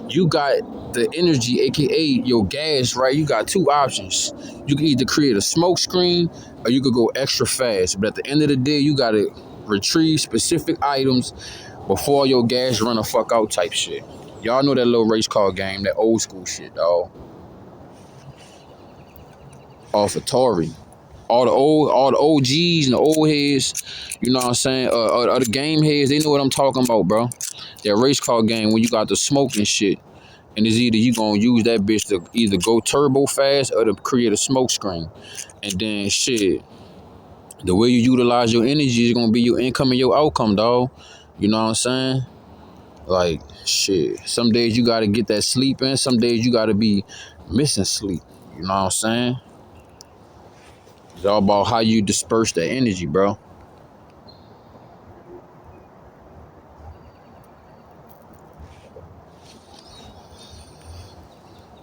You got the energy, aka your gas, right? You got two options. You can either create a smoke screen or you could go extra fast. But at the end of the day, you gotta retrieve specific items before your gas run the fuck out type shit. Y'all know that little race car game, that old school shit, dog. Off Atari. All the OGs and the old heads, you know what I'm saying? The game heads, they know what I'm talking about, bro. That race car game when you got the smoke and shit. And it's either you gonna use that bitch to either go turbo fast or to create a smoke screen. And then shit, the way you utilize your energy is gonna be your income and your outcome, dog. You know what I'm saying? Like, shit. Some days you gotta get that sleep in. Some days you gotta be missing sleep. You know what I'm saying? It's all about how you disperse that energy, bro.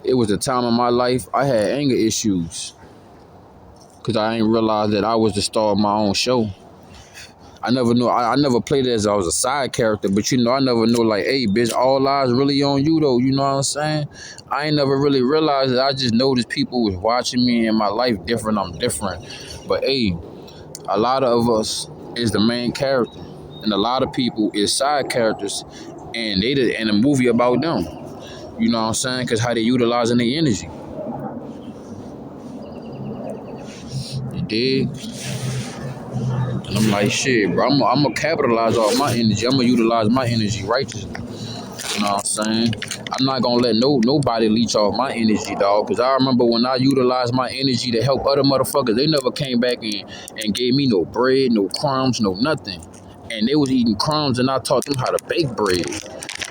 It was a time in my life I had anger issues. Cause I ain't realized that I was the star of my own show. I never knew. I never played it as I was a side character, but you know, I never knew like, hey, bitch, all eyes really on you though. You know what I'm saying? I ain't never really realized it. I just noticed people was watching me and my life different. I'm different, but hey, A lot of us is the main character, and a lot of people is side characters, and they did in a movie about them. You know what I'm saying? Because how they utilizing their energy. You dig? And I'm like, shit, bro. I'm gonna capitalize off my energy. I'm gonna utilize my energy righteously. You know what I'm saying? I'm not gonna let nobody leech off my energy, dog. Cause I remember when I utilized my energy to help other motherfuckers, they never came back and gave me no bread, no crumbs, no nothing. And they was eating crumbs, and I taught them how to bake bread.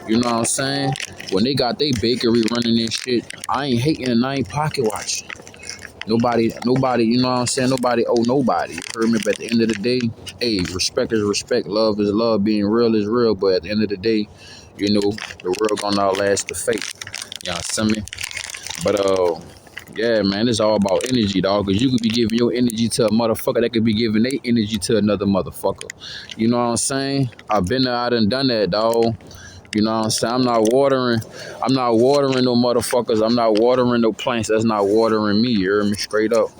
You know what I'm saying? When they got their bakery running and shit, I ain't hating and I ain't pocket watching. Nobody, you know what I'm saying? Nobody owe nobody. You heard me? But at the end of the day, hey, respect is respect, love is love, being real is real. But at the end of the day, you know, the real gonna outlast the fake. You know what I'm saying? But yeah, man, it's all about energy, dog. Cause you could be giving your energy to a motherfucker that could be giving their energy to another motherfucker. You know what I'm saying? I've been there, I done done that, dog. You know what I'm saying? I'm not watering no motherfuckers. I'm not watering no plants. That's not watering me. You hear me? Straight up.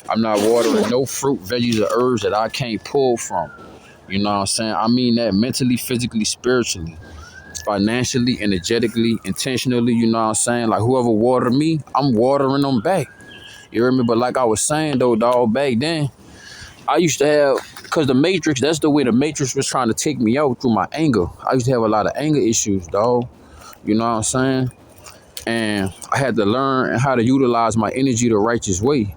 I'm not watering no fruit, veggies, or herbs that I can't pull from. You know what I'm saying? I mean that mentally, physically, spiritually, financially, energetically, intentionally. You know what I'm saying? Like whoever water me, I'm watering them back. You hear me? But like I was saying though, dog, back then, I used to have, because the Matrix, that's the way the Matrix was trying to take me out through my anger. I used to have a lot of anger issues, dog. You know what I'm saying? And I had to learn how to utilize my energy the righteous way,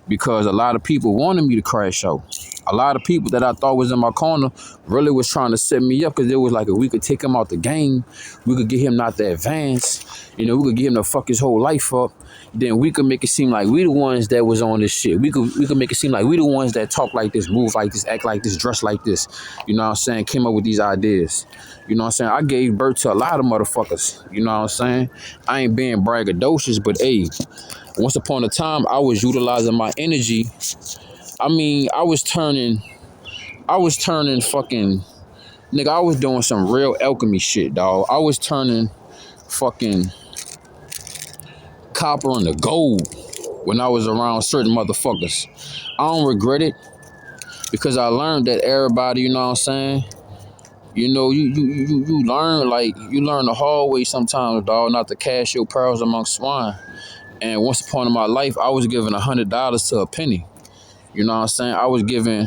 because a lot of people wanted me to crash out. A lot of people that I thought was in my corner really was trying to set me up, because it was like, if we could take him out the game, we could get him not to advance, you know, we could get him to fuck his whole life up, then we could make it seem like we the ones that was on this shit. We could make it seem like we the ones that talk like this, move like this, act like this, dress like this. You know what I'm saying? Came up with these ideas. You know what I'm saying? I gave birth to a lot of motherfuckers. You know what I'm saying? I ain't being braggadocious, but hey, once upon a time, I was utilizing my energy. I mean, I was turning fucking, nigga, I was doing some real alchemy shit, dog. I was turning fucking copper into gold when I was around certain motherfuckers. I don't regret it, because I learned that everybody, you know what I'm saying? You know, you learn, like, you learn the hard way sometimes, dog, not to cast your pearls among swine. And once upon in my life, I was giving $100 to a penny. You know what I'm saying? I was giving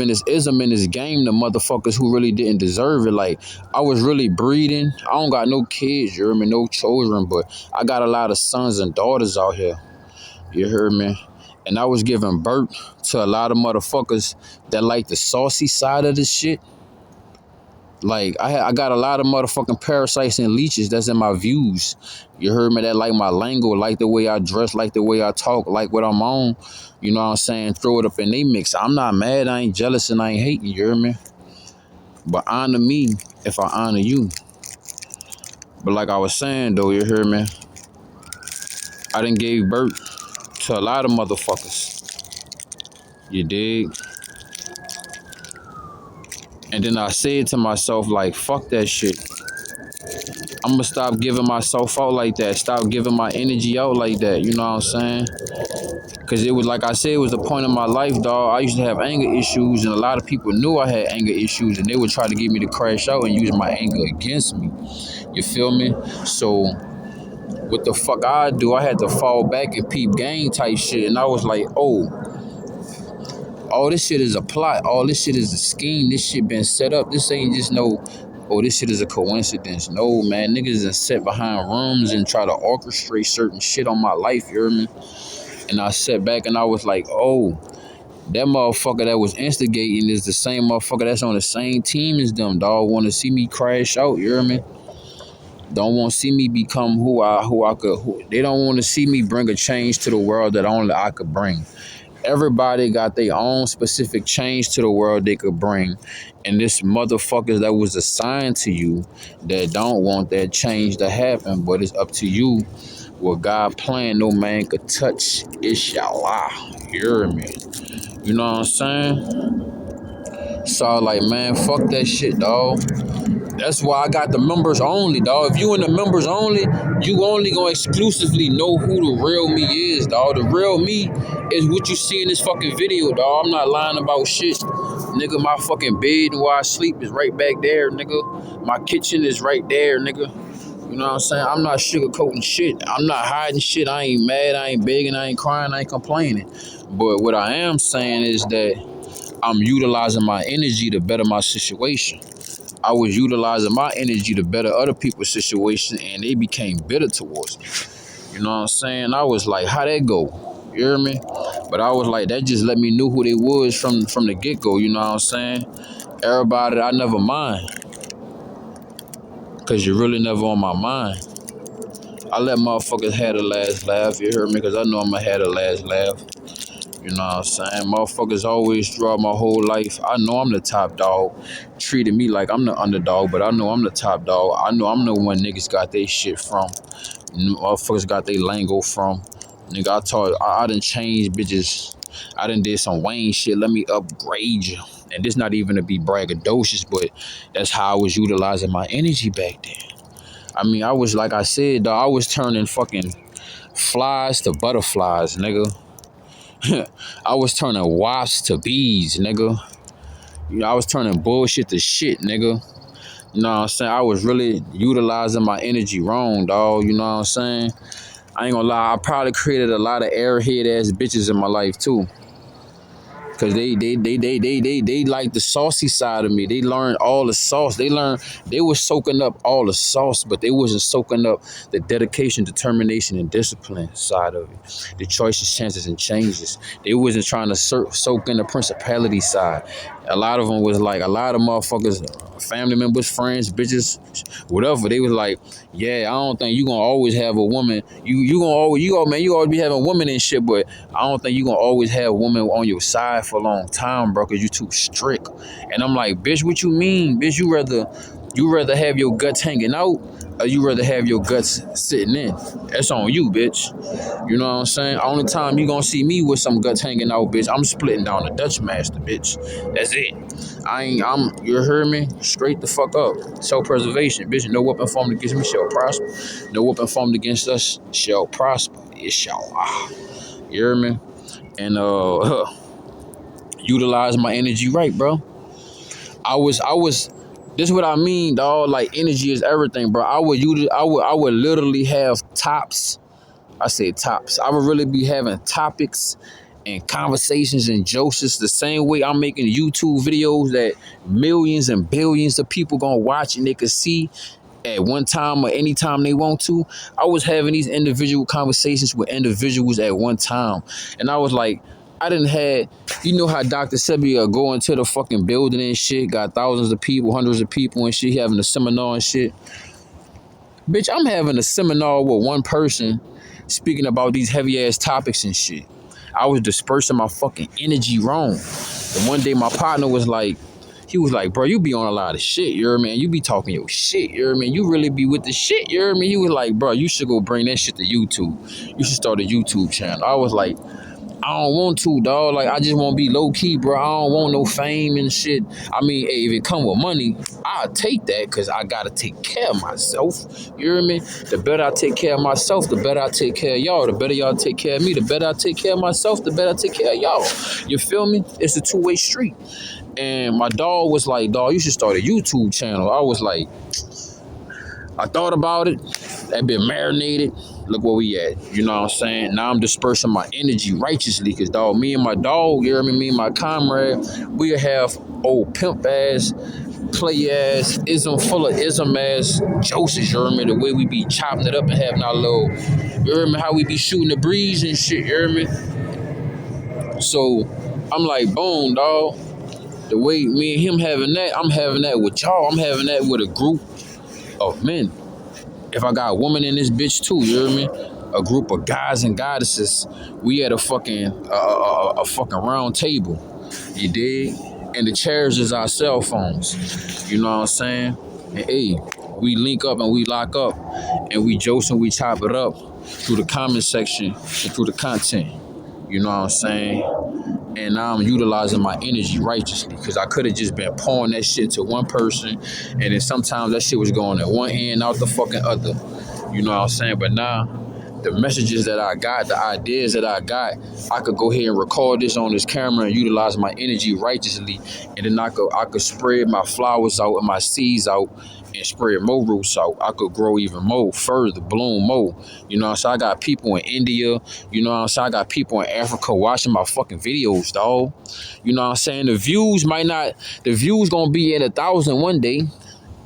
this ism in this game to motherfuckers who really didn't deserve it. Like, I was really breeding. I don't got no kids, you hear me? No children, but I got a lot of sons and daughters out here. You heard me? And I was giving birth to a lot of motherfuckers that like the saucy side of this shit. Like, I got a lot of motherfucking parasites and leeches that's in my views. You heard me? That like my lingo, like the way I dress, like the way I talk, like what I'm on. You know what I'm saying? Throw it up in they mix. I'm not mad, I ain't jealous, and I ain't hating, you hear me? But honor me if I honor you. But like I was saying though, you hear me? I done gave birth to a lot of motherfuckers. You dig? And then I said to myself, like, fuck that shit. I'm gonna stop giving myself out like that. Stop giving my energy out like that. You know what I'm saying? Because it was, like I said, it was the point of my life, dog. I used to have anger issues, and a lot of people knew I had anger issues, and they would try to get me to crash out and use my anger against me. You feel me? So what the fuck I do? I had to fall back and peep game type shit, and I was like, oh, all this shit is a plot. All this shit is a scheme. This shit been set up. This ain't just no, oh, this shit is a coincidence. No, man, niggas done sit behind rooms and try to orchestrate certain shit on my life, you hear me? And I sat back and I was like, oh, that motherfucker that was instigating is the same motherfucker that's on the same team as them, dog. Want to see me crash out, you hear me? Don't want to see me become who I could. They don't want to see me bring a change to the world that only I could bring. Everybody got their own specific change to the world they could bring. And this motherfuckers that was assigned to you that don't want that change to happen, but it's up to you. What God planned, no man could touch. Inshallah. You hear me? You know what I'm saying? So I like, man, fuck that shit, dog. That's why I got the members only, dog. If you in the members only, you only gonna exclusively know who the real me is, dog. The real me is what you see in this fucking video, dog. I'm not lying about shit. Nigga, my fucking bed and where I sleep is right back there, nigga. My kitchen is right there, nigga. You know what I'm saying? I'm not sugarcoating shit. I'm not hiding shit. I ain't mad. I ain't begging. I ain't crying. I ain't complaining. But what I am saying is that I'm utilizing my energy to better my situation. I was utilizing my energy to better other people's situation, and they became bitter towards me. You know what I'm saying? I was like, how that go? You hear me? But I was like, that just let me know who they was from the get-go. You know what I'm saying? Everybody, I never mind. Because you're really never on my mind. I let motherfuckers have the last laugh. You hear me? Because I know I'm going to have the last laugh. You know what I'm saying? Motherfuckers always throughout my whole life. I know I'm the top dog. Treated me like I'm the underdog, but I know I'm the top dog. I know I'm the one niggas got their shit from. Motherfuckers got their lingo from. Nigga, I done changed bitches. I done did some Wayne shit. Let me upgrade you. And this not even to be braggadocious, but that's how I was utilizing my energy back then. I mean, I was, like I said, dog, I was turning fucking flies to butterflies, nigga. I was turning wasps to bees, nigga. You know, I was turning bullshit to shit, nigga. You know what I'm saying? I was really utilizing my energy wrong, dog. You know what I'm saying? I ain't gonna lie, I probably created a lot of airhead ass bitches in my life too. Cause they like the saucy side of me. They learned all the sauce. They were soaking up all the sauce, but they wasn't soaking up the dedication, determination, and discipline side of it. The choices, chances, and changes. They wasn't trying to soak in the principality side. A lot of them was like, a lot of motherfuckers, family members, friends, bitches, whatever. They was like, yeah, I don't think you gonna always have a woman. You always be having women and shit, but I don't think you gonna always have a woman on your side for a long time, bro, because you too strict. And I'm like, bitch, what you mean? Bitch, you rather have your guts hanging out, or you rather have your guts sitting in? That's on you, bitch. You know what I'm saying? Only time you gonna see me with some guts hanging out, bitch, I'm splitting down the Dutch master, bitch. That's it. You heard me? Straight the fuck up. Self-preservation, bitch. No weapon formed against me shall prosper. No weapon formed against us shall prosper. It shall. You hear me? And utilize my energy right, bro. I was. This is what I mean, dog. Like, energy is everything, bro. I would literally have tops. I say tops. I would really be having topics and conversations and jokes. It's the same way I'm making YouTube videos that millions and billions of people gonna watch and they can see at one time or anytime they want to. I was having these individual conversations with individuals at one time. And I was like, I didn't had, you know how Dr. Sebi go into the fucking building and shit, got thousands of people, hundreds of people and shit, having a seminar and shit. Bitch, I'm having a seminar with one person speaking about these heavy ass topics and shit. I was dispersing my fucking energy wrong. And one day my partner was like, he was like, bro, you be on a lot of shit, you hear me? You be talking your shit, you hear me? You really be with the shit, you hear me? He was like, bro, you should go bring that shit to YouTube. You should start a YouTube channel. I was like, I don't want to, dog. Like, I just want to be low key, bro. I don't want no fame and shit. I mean, hey, if it come with money, I'll take that because I got to take care of myself. You hear me? The better I take care of myself, the better I take care of y'all. The better y'all take care of me, the better I take care of myself, the better I take care of y'all. You feel me? It's a two-way street. And my dog was like, dog, you should start a YouTube channel. I was like, I thought about it. That been marinated. Look where we at. You know what I'm saying? Now I'm dispersing my energy righteously because, dog, me and my dog, you hear me? Me and my comrade, we have old pimp ass, play ass, ism full of ism ass jokes, you hear me? The way we be chopping it up and having our little, you hear me? How we be shooting the breeze and shit, you hear me? So I'm like, boom, dog. The way me and him having that, I'm having that with y'all. I'm having that with a group of men. If I got a woman in this bitch too, you hear me? A group of guys and goddesses. We at a fucking round table. You dig? And the chairs is our cell phones. You know what I'm saying? And hey, we link up and we lock up and we jokes and we chop it up through the comment section and through the content. You know what I'm saying? And now I'm utilizing my energy righteously, because I could have just been pouring that shit to one person, and then sometimes that shit was going at one end out the fucking other. You know what I'm saying? But now, the messages that I got, the ideas that I got, I could go ahead and record this on this camera and utilize my energy righteously, and then I could spread my flowers out and my seeds out and spread more roots out. I could grow even more, further, bloom more. You know what I'm saying? I got people in India, you know what I'm saying? I got people in Africa watching my fucking videos, dog. You know what I'm saying? The views gonna be at 1,000 one day.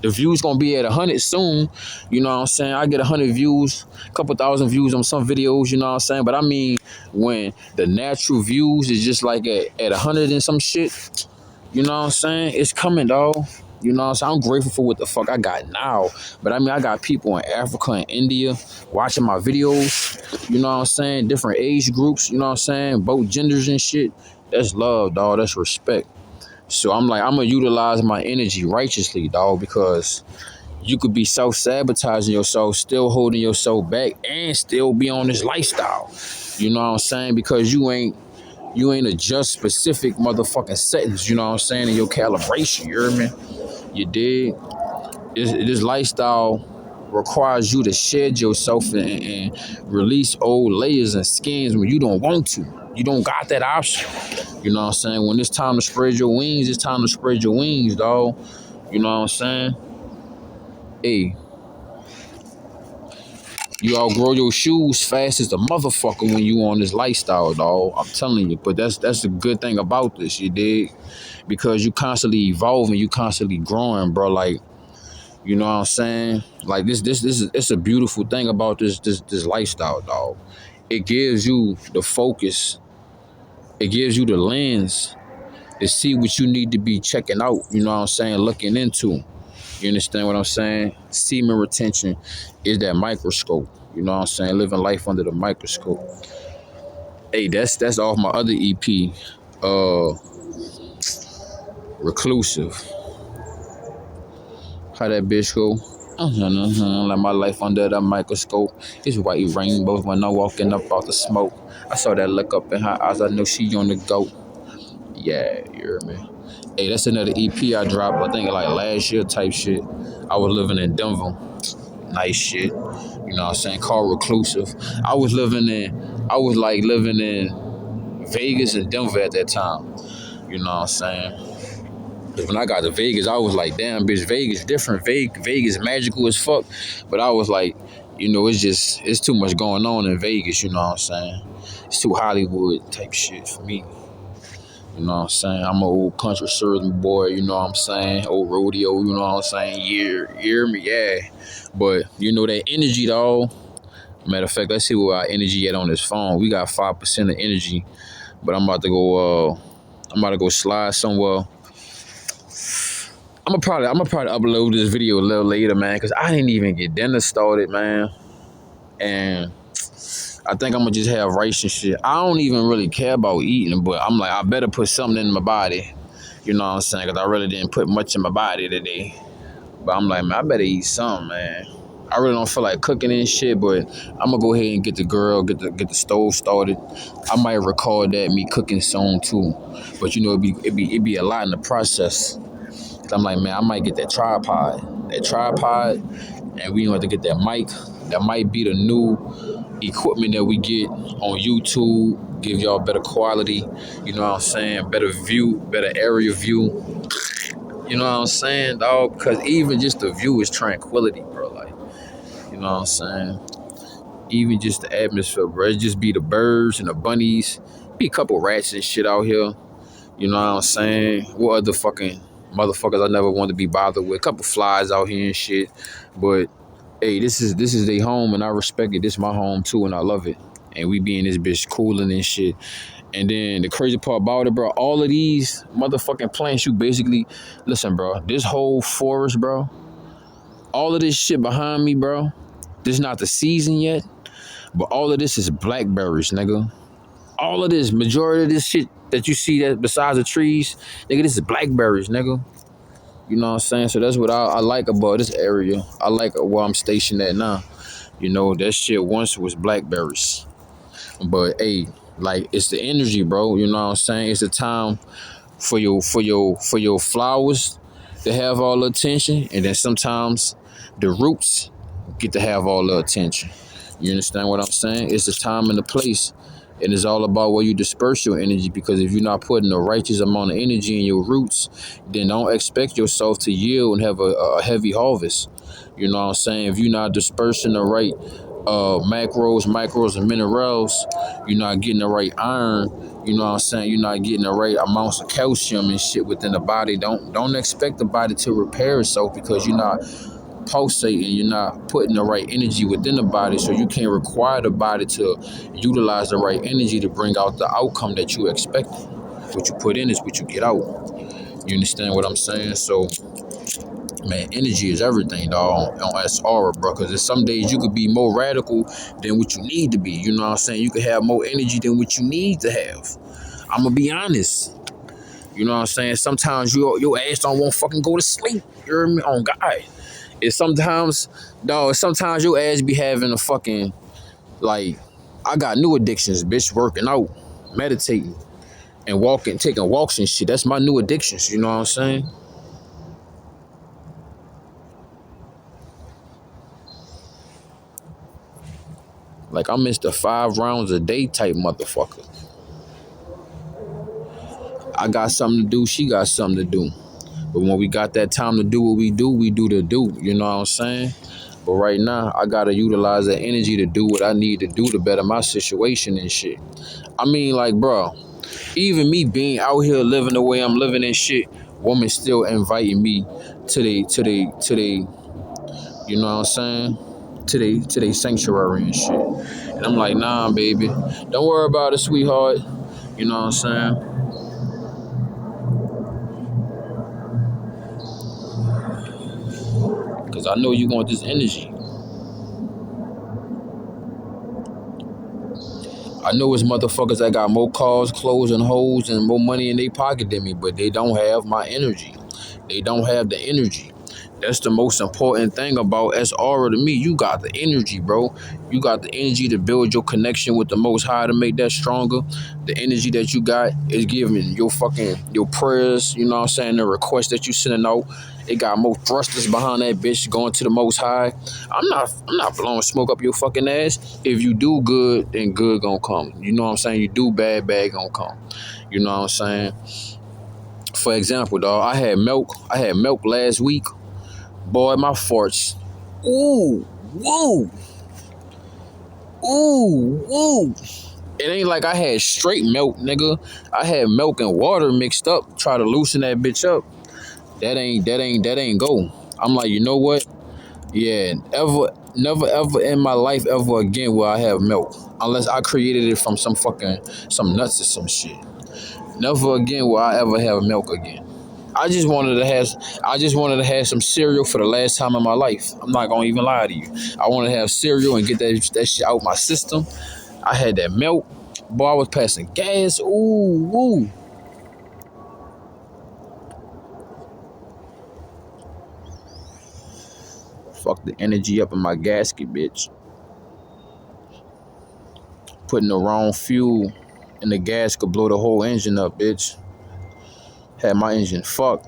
The views gonna be at 100 soon. You know what I'm saying? I get 100 views, a couple thousand views on some videos, you know what I'm saying? But I mean, when the natural views is just like at 100 and some shit, you know what I'm saying? It's coming, dog. You know what I'm saying? I'm grateful for what the fuck I got now. But I mean, I got people in Africa and India watching my videos, you know what I'm saying? Different age groups, you know what I'm saying? Both genders and shit. That's love, dog. That's respect. So I'm like, I'm gonna utilize my energy righteously, dog, because you could be self-sabotaging yourself, still holding yourself back, and still be on this lifestyle. You know what I'm saying? Because you ain't adjust specific motherfucking settings, you know what I'm saying, in your calibration, you hear me? You dig? This lifestyle requires you to shed yourself and release old layers and skins when you don't want to. You don't got that option. You know what I'm saying? When it's time to spread your wings, it's time to spread your wings, dog. You know what I'm saying? Hey, you outgrow your shoes fast as the motherfucker when you on this lifestyle, dog. I'm telling you. But that's the good thing about this, you dig? Because you constantly evolving, you constantly growing, bro. Like, you know what I'm saying? Like this is, it's a beautiful thing about this lifestyle, dog. It gives you the focus. It gives you the lens to see what you need to be checking out, you know what I'm saying, looking into. You understand what I'm saying? Semen retention is that microscope. You know what I'm saying? Living life under the microscope. Hey, that's off my other EP, Reclusive. How that bitch go? Like my life under the microscope. It's white rainbows when I'm walking up out the smoke. I saw that look up in her eyes. I know she on the go. Yeah, you hear me? Hey, that's another EP I dropped, I think like last year type shit. I was living in Denver. Nice shit. You know what I'm saying? Called Reclusive. I was living in Vegas and Denver at that time. You know what I'm saying? Because when I got to Vegas, I was like, damn, bitch, Vegas different. Vegas magical as fuck. But I was like, you know, it's too much going on in Vegas, you know what I'm saying? It's too Hollywood type shit for me. You know what I'm saying? I'm an old country southern boy, you know what I'm saying? Old rodeo, you know what I'm saying? You hear me? Yeah. But, you know, that energy, dog. Matter of fact, let's see where our energy at on this phone. We got 5% of energy. But I'm about to go slide somewhere. I'm gonna probably upload this video a little later, man, because I didn't even get dinner started, man. And I think I'm gonna just have rice and shit. I don't even really care about eating, but I'm like, I better put something in my body. You know what I'm saying? Because I really didn't put much in my body today. But I'm like, man, I better eat something, man. I really don't feel like cooking and shit, but I'm gonna go ahead and get the stove started. I might record that me cooking soon too. But you know, it'd be a lot in the process. I'm like, man, I might get that tripod, and we gonna have to get that mic. That might be the new equipment that we get on YouTube, give y'all better quality, you know what I'm saying, better view, better area view, you know what I'm saying, dog, because even just the view is tranquility, bro, like, you know what I'm saying, even just the atmosphere, bro, it just be the birds and the bunnies, be a couple rats and shit out here, you know what I'm saying, what other fucking motherfuckers I never wanted to be bothered with, a couple flies out here and shit, but hey, this is their home, and I respect it. This is my home too, and I love it. And we be in this bitch cooling and shit. And then the crazy part about it, bro, all of these motherfucking plants, you basically, listen, bro, this whole forest, bro, all of this shit behind me, bro, this is not the season yet, but all of this is blackberries, nigga. All of this, majority of this shit that you see that besides the trees, nigga, this is blackberries, nigga. You know what I'm saying? So that's what I like about this area. I like where I'm stationed at now. You know, that shit once was blackberries. But, hey, Like, it's the energy, bro. You know what I'm saying? It's the time for your flowers to have all the attention, and then sometimes the roots get to have all the attention. You understand what I'm saying? It's the time and the place. And it's all about where you disperse your energy, because if you're not putting the righteous amount of energy in your roots, then don't expect yourself to yield and have a heavy harvest. You know what I'm saying? If you're not dispersing the right macros, micros, and minerals, you're not getting the right iron. You know what I'm saying? You're not getting the right amounts of calcium and shit within the body. Don't expect the body to repair itself, because you're not pulsating, you're not putting the right energy within the body, so you can't require the body to utilize the right energy to bring out the outcome that you expect. What you put in is what you get out. You understand what I'm saying? So, man, energy is everything, dog, on that aura, bro, because some days you could be more radical than what you need to be. You know what I'm saying? You could have more energy than what you need to have. I'm gonna be honest. You know what I'm saying? Sometimes your ass don't want to fucking go to sleep. You hear me? On God. It's sometimes, dog, sometimes your ass be having a fucking, like, I got new addictions, bitch, working out, meditating, and walking, taking walks and shit. That's my new addictions, you know what I'm saying? Like, I'm Mr. 5 rounds a day type motherfucker. I got something to do, she got something to do. But when we got that time to do what we do the do, you know what I'm saying? But right now, I gotta utilize that energy to do what I need to do to better my situation and shit. I mean, like, bro, even me being out here living the way I'm living and shit, women still inviting me to they, you know what I'm saying? To they sanctuary and shit. And I'm like, nah, baby, don't worry about it, sweetheart. You know what I'm saying? Because I know you want this energy. I know it's motherfuckers that got more cars, clothes, and hoes and more money in their pocket than me, but they don't have my energy. They don't have the energy. That's the most important thing about SR to me. You got the energy, bro. You got the energy to build your connection with the Most High to make that stronger. The energy that you got is giving your prayers, you know what I'm saying, the requests that you sending out. It got more thrusters behind that bitch going to the Most High. I'm not blowing smoke up your fucking ass. If you do good, then good gonna come. You know what I'm saying? You do bad, bad gonna come. You know what I'm saying? For example, dog, I had milk last week. Boy, my farts. Ooh, woo, ooh, woo. It ain't like I had straight milk, nigga. I had milk and water mixed up. Try to loosen that bitch up. That ain't go. I'm like, you know what? Yeah, never ever in my life ever again will I have milk. Unless I created it from some nuts or some shit. Never again will I ever have milk again. I just wanted to have some cereal for the last time in my life. I'm not gonna even lie to you. I want to have cereal and get that shit out my system. I had that milk. Boy, I was passing gas. Ooh, woo. Fuck the energy up in my gasket, bitch. Putting the wrong fuel in the gas could blow the whole engine up, bitch. Had my engine fucked.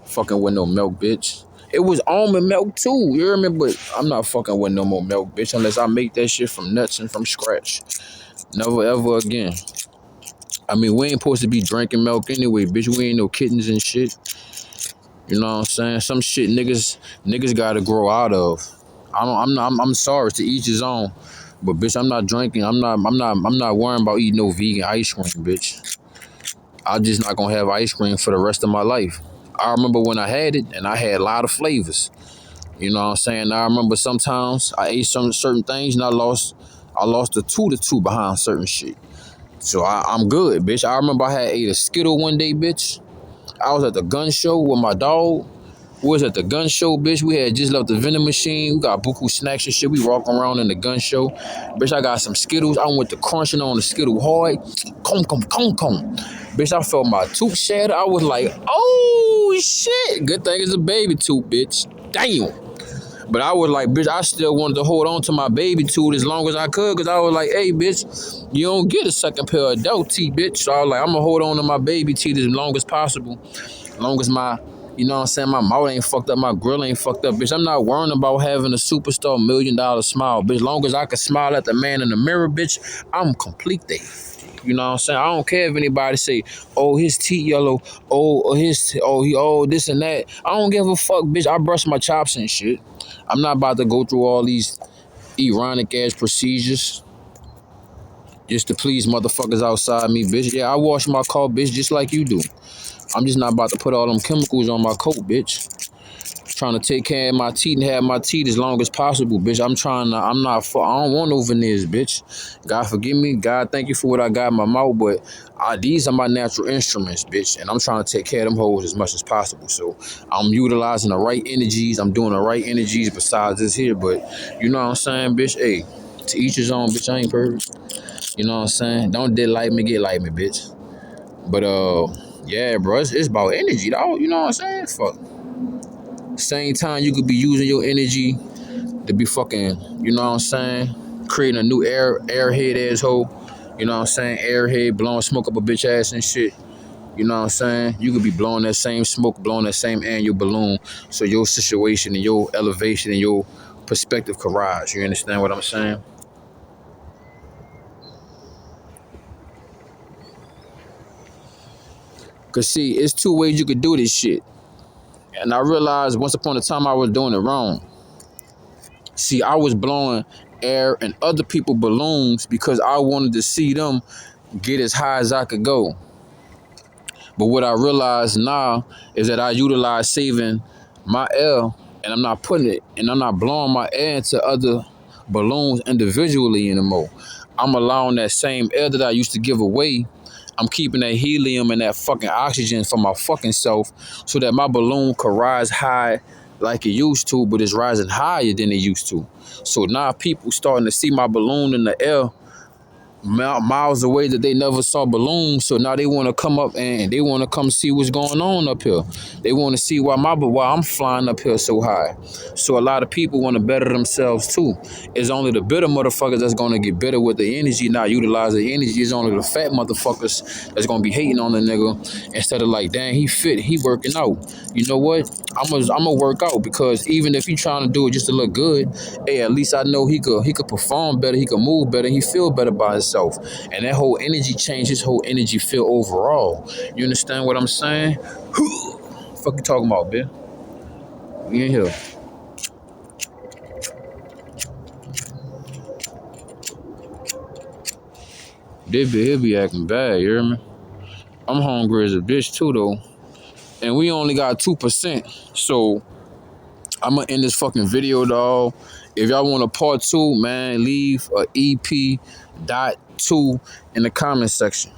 Fucking with no milk, bitch. It was almond milk too, you hear me? But I'm not fucking with no more milk, bitch, unless I make that shit from nuts and from scratch. Never ever again. I mean, we ain't supposed to be drinking milk anyway, bitch. We ain't no kittens and shit. You know what I'm saying? Some shit niggas gotta grow out of. I'm sorry, to each his own. But bitch, I'm not drinking. I'm not worrying about eating no vegan ice cream, bitch. I'm just not gonna have ice cream for the rest of my life. I remember when I had it, and I had a lot of flavors. You know what I'm saying? I remember sometimes I ate some certain things, and I lost the two behind certain shit. So I'm good, bitch. I remember I had ate a Skittle one day, bitch. I was at the gun show with my dog. We was at the gun show, bitch. We had just left the vending machine. We got buku snacks and shit. We walking around in the gun show. Bitch, I got some Skittles. I went to crunching on the Skittle hard. Come. Bitch, I felt my tooth shatter. I was like, oh, shit. Good thing it's a baby tooth, bitch. Damn. But I was like, bitch, I still wanted to hold on to my baby tooth as long as I could, because I was like, hey, bitch, you don't get a second pair of adult teeth, bitch. So I was like, I'm going to hold on to my baby teeth as long as possible, as long as my, you know what I'm saying, my mouth ain't fucked up, my grill ain't fucked up, bitch. I'm not worrying about having a superstar $1 million smile, bitch. As long as I can smile at the man in the mirror, bitch, I'm complete there. You know what I'm saying? I don't care if anybody say, oh, his teeth yellow, oh, this and that. I don't give a fuck, bitch. I brush my chops and shit. I'm not about to go through all these ironic ass procedures just to please motherfuckers outside me, bitch. Yeah, I wash my car, bitch, just like you do. I'm just not about to put all them chemicals on my coat, bitch. Trying to take care of my teeth and have my teeth as long as possible, bitch. I don't want no veneers, bitch. God forgive me. God, thank you for what I got in my mouth, but these are my natural instruments, bitch. And I'm trying to take care of them hoes as much as possible. So I'm utilizing the right energies. I'm doing the right energies besides this here, but you know what I'm saying, bitch? Hey, to each his own, bitch. I ain't perfect. You know what I'm saying? Don't dislike me, get like me, bitch. But, yeah, bro, it's about energy, dog. You know what I'm saying? Fuck. Same time you could be using your energy to be fucking, you know what I'm saying, creating a new airhead asshole, you know what I'm saying, airhead, blowing smoke up a bitch ass and shit, you know what I'm saying. You could be blowing that same smoke, blowing that same air in your balloon, so your situation and your elevation and your perspective could rise. You understand what I'm saying? Cause see, it's two ways you could do this shit, and I realized once upon a time I was doing it wrong. See, I was blowing air and other people balloons because I wanted to see them get as high as I could go. But what I realize now is that I utilize saving my air, and I'm not putting it, and I'm not blowing my air into other balloons individually anymore. I'm allowing that same air that I used to give away. I'm keeping that helium and that fucking oxygen for my fucking self so that my balloon could rise high like it used to, but it's rising higher than it used to. So now people starting to see my balloon in the air miles away that they never saw balloons, so now they want to come up and they want to come see what's going on up here. They want to see why I'm flying up here so high. So a lot of people want to better themselves too. It's only the bitter motherfuckers that's going to get better with the energy, not utilize the energy. It's only the fat motherfuckers that's going to be hating on the nigga instead of like, damn, he fit, he working out. You know what? I'm gonna work out, because even if he trying to do it just to look good, hey, at least I know he could perform better, he could move better, he feel better by himself, and that whole energy change, his whole energy feel overall. You understand what I'm saying? Fuck you talking about, bitch? We in here. This bitch, he'll be acting bad. You hear me? I'm hungry as a bitch too, though, and we only got 2%, so I'm gonna end this fucking video, dog. If y'all want a part 2, man, leave a EP.2 in the comment section.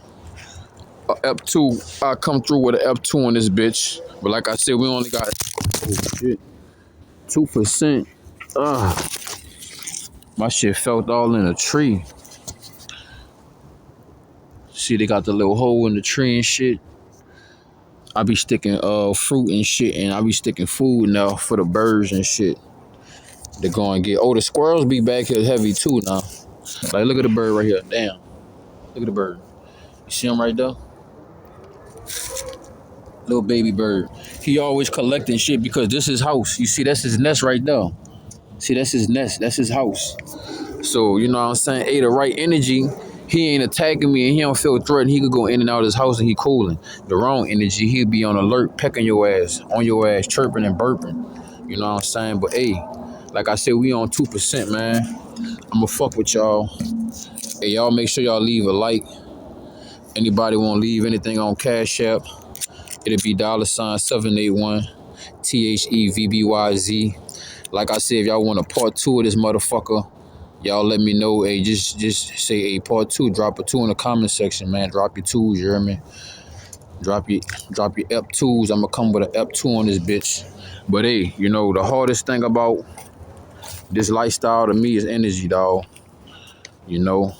F2, I'll come through with an F2 on this bitch. But like I said, we only got 2%. My shit felt all in a tree. See, they got the little hole in the tree and shit. I be sticking fruit and shit, and I be sticking food now for the birds and shit. They're going to get. Oh, the squirrels be back here heavy too now. Like, look at the bird right here. Damn. Look at the bird. You see him right there? Little baby bird. He always collecting shit because this is his house. You see, that's his nest right there. See, that's his nest. That's his house. So, you know what I'm saying? Hey, the right energy, he ain't attacking me and he don't feel threatened. He could go in and out of his house and he cooling. The wrong energy, he'll be on alert, pecking your ass, on your ass, chirping and burping. You know what I'm saying? But hey, like I said, we on 2%, man. I'ma fuck with y'all. Hey, y'all make sure y'all leave a like. Anybody want to leave anything on Cash App, it'll be $781 THEVBYZ. Like I said, if y'all want a part 2 of this motherfucker, y'all let me know. Hey, just say a part 2. Drop a 2 in the comment section, man. Drop your 2s, you hear me? Drop your F2s. I'ma come with an F2 on this bitch. But hey, you know, the hardest thing about this lifestyle to me is energy, dog. You know,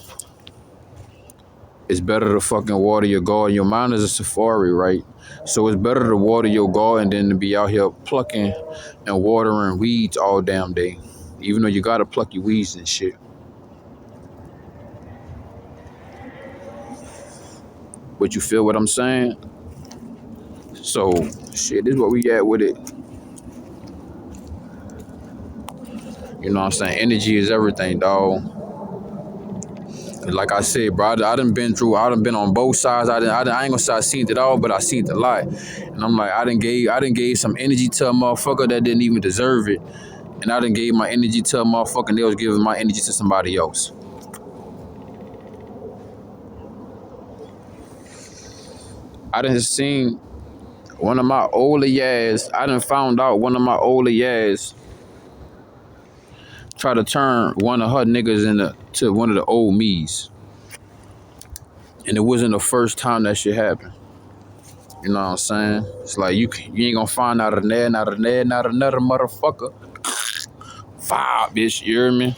it's better to fucking water your garden. Your mind is a safari, right? So it's better to water your garden than to be out here plucking and watering weeds all damn day. Even though you gotta pluck your weeds and shit. But you feel what I'm saying? So shit, this is what we at with it. You know what I'm saying? Energy is everything, dog. Like I said, bro, I done been on both sides. I ain't gonna say I seen it all, but I seen it a lot. And I'm like, I done gave some energy to a motherfucker that didn't even deserve it. And I done gave my energy to a motherfucker and they was giving my energy to somebody else. I done seen one of my older yads, I done found out one of my older yads try to turn one of her niggas to one of the old me's. And it wasn't the first time that shit happened. You know what I'm saying? It's like you ain't gonna find out of there, not another motherfucker. Five, bitch, you hear me?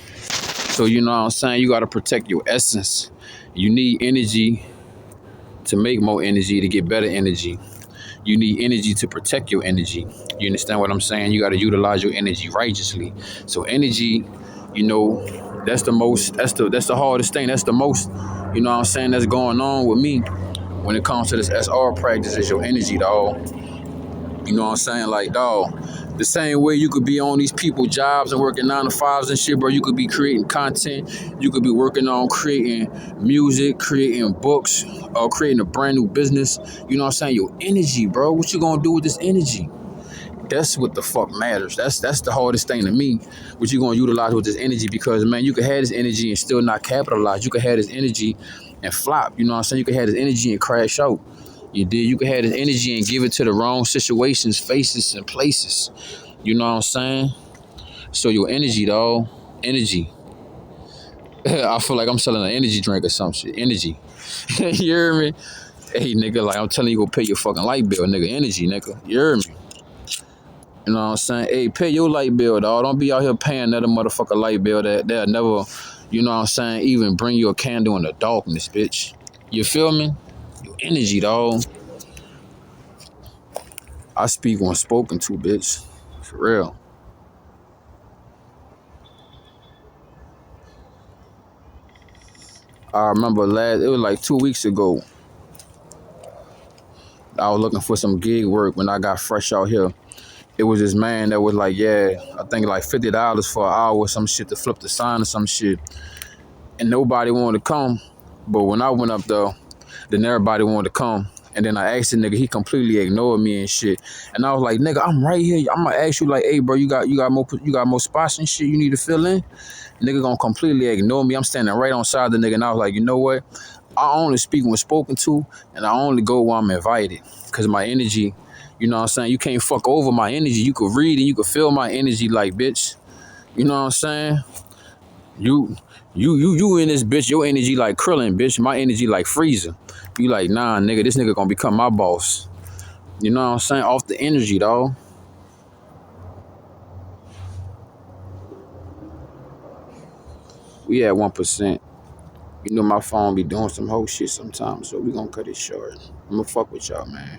So you know what I'm saying? You gotta protect your essence. You need energy to make more energy, to get better energy. You need energy to protect your energy. You understand what I'm saying? You gotta utilize your energy righteously. So energy, you know, that's the hardest thing. That's the most, you know what I'm saying, that's going on with me when it comes to this SR practice is your energy, dog. You know what I'm saying? Like, dog, the same way you could be on these people jobs and working 9 to 5s and shit, bro, you could be creating content. You could be working on creating music, creating books, or creating a brand new business. You know what I'm saying? Your energy, bro. What you gonna do with this energy? That's what the fuck matters. That's the hardest thing to me. What you gonna utilize with this energy? Because, man, you could have this energy and still not capitalize. You could have this energy and flop. You know what I'm saying? You could have this energy and crash out. You did. You could have this energy and give it to the wrong situations, faces, and places. You know what I'm saying? So your energy, dog. Energy. I feel like I'm selling an energy drink or some shit. Energy. You hear me? Hey, nigga, like I'm telling you, go pay your fucking light bill, nigga. Energy, nigga. You hear me? You know what I'm saying? Hey, pay your light bill, dog. Don't be out here paying another motherfucker light bill that'll never, you know what I'm saying, even bring you a candle in the darkness, bitch. You feel me? Your energy, dog. I speak when spoken to, bitch. For real. I remember it was like 2 weeks ago. I was looking for some gig work when I got fresh out here. It was this man that was like, yeah, I think like $50 for an hour or some shit to flip the sign or some shit. And nobody wanted to come. But when I went up there, then everybody wanted to come. And then I asked the nigga, he completely ignored me and shit. And I was like, nigga, I'm right here. I'm gonna ask you like, hey, bro, you got more spots and shit you need to fill in? Nigga gonna completely ignore me. I'm standing right on side of the nigga, and I was like, you know what? I only speak when spoken to, and I only go when I'm invited. Cause my energy, you know what I'm saying? You can't fuck over my energy. You could read and you could feel my energy like, bitch. You know what I'm saying? You in this bitch, your energy like Krillin, bitch. My energy like Freezer. You like, nah, nigga, this nigga gonna become my boss. You know what I'm saying? Off the energy, dog. We at 1%. You know my phone be doing some whole shit sometimes, so we gonna cut it short. I'm gonna fuck with y'all, man.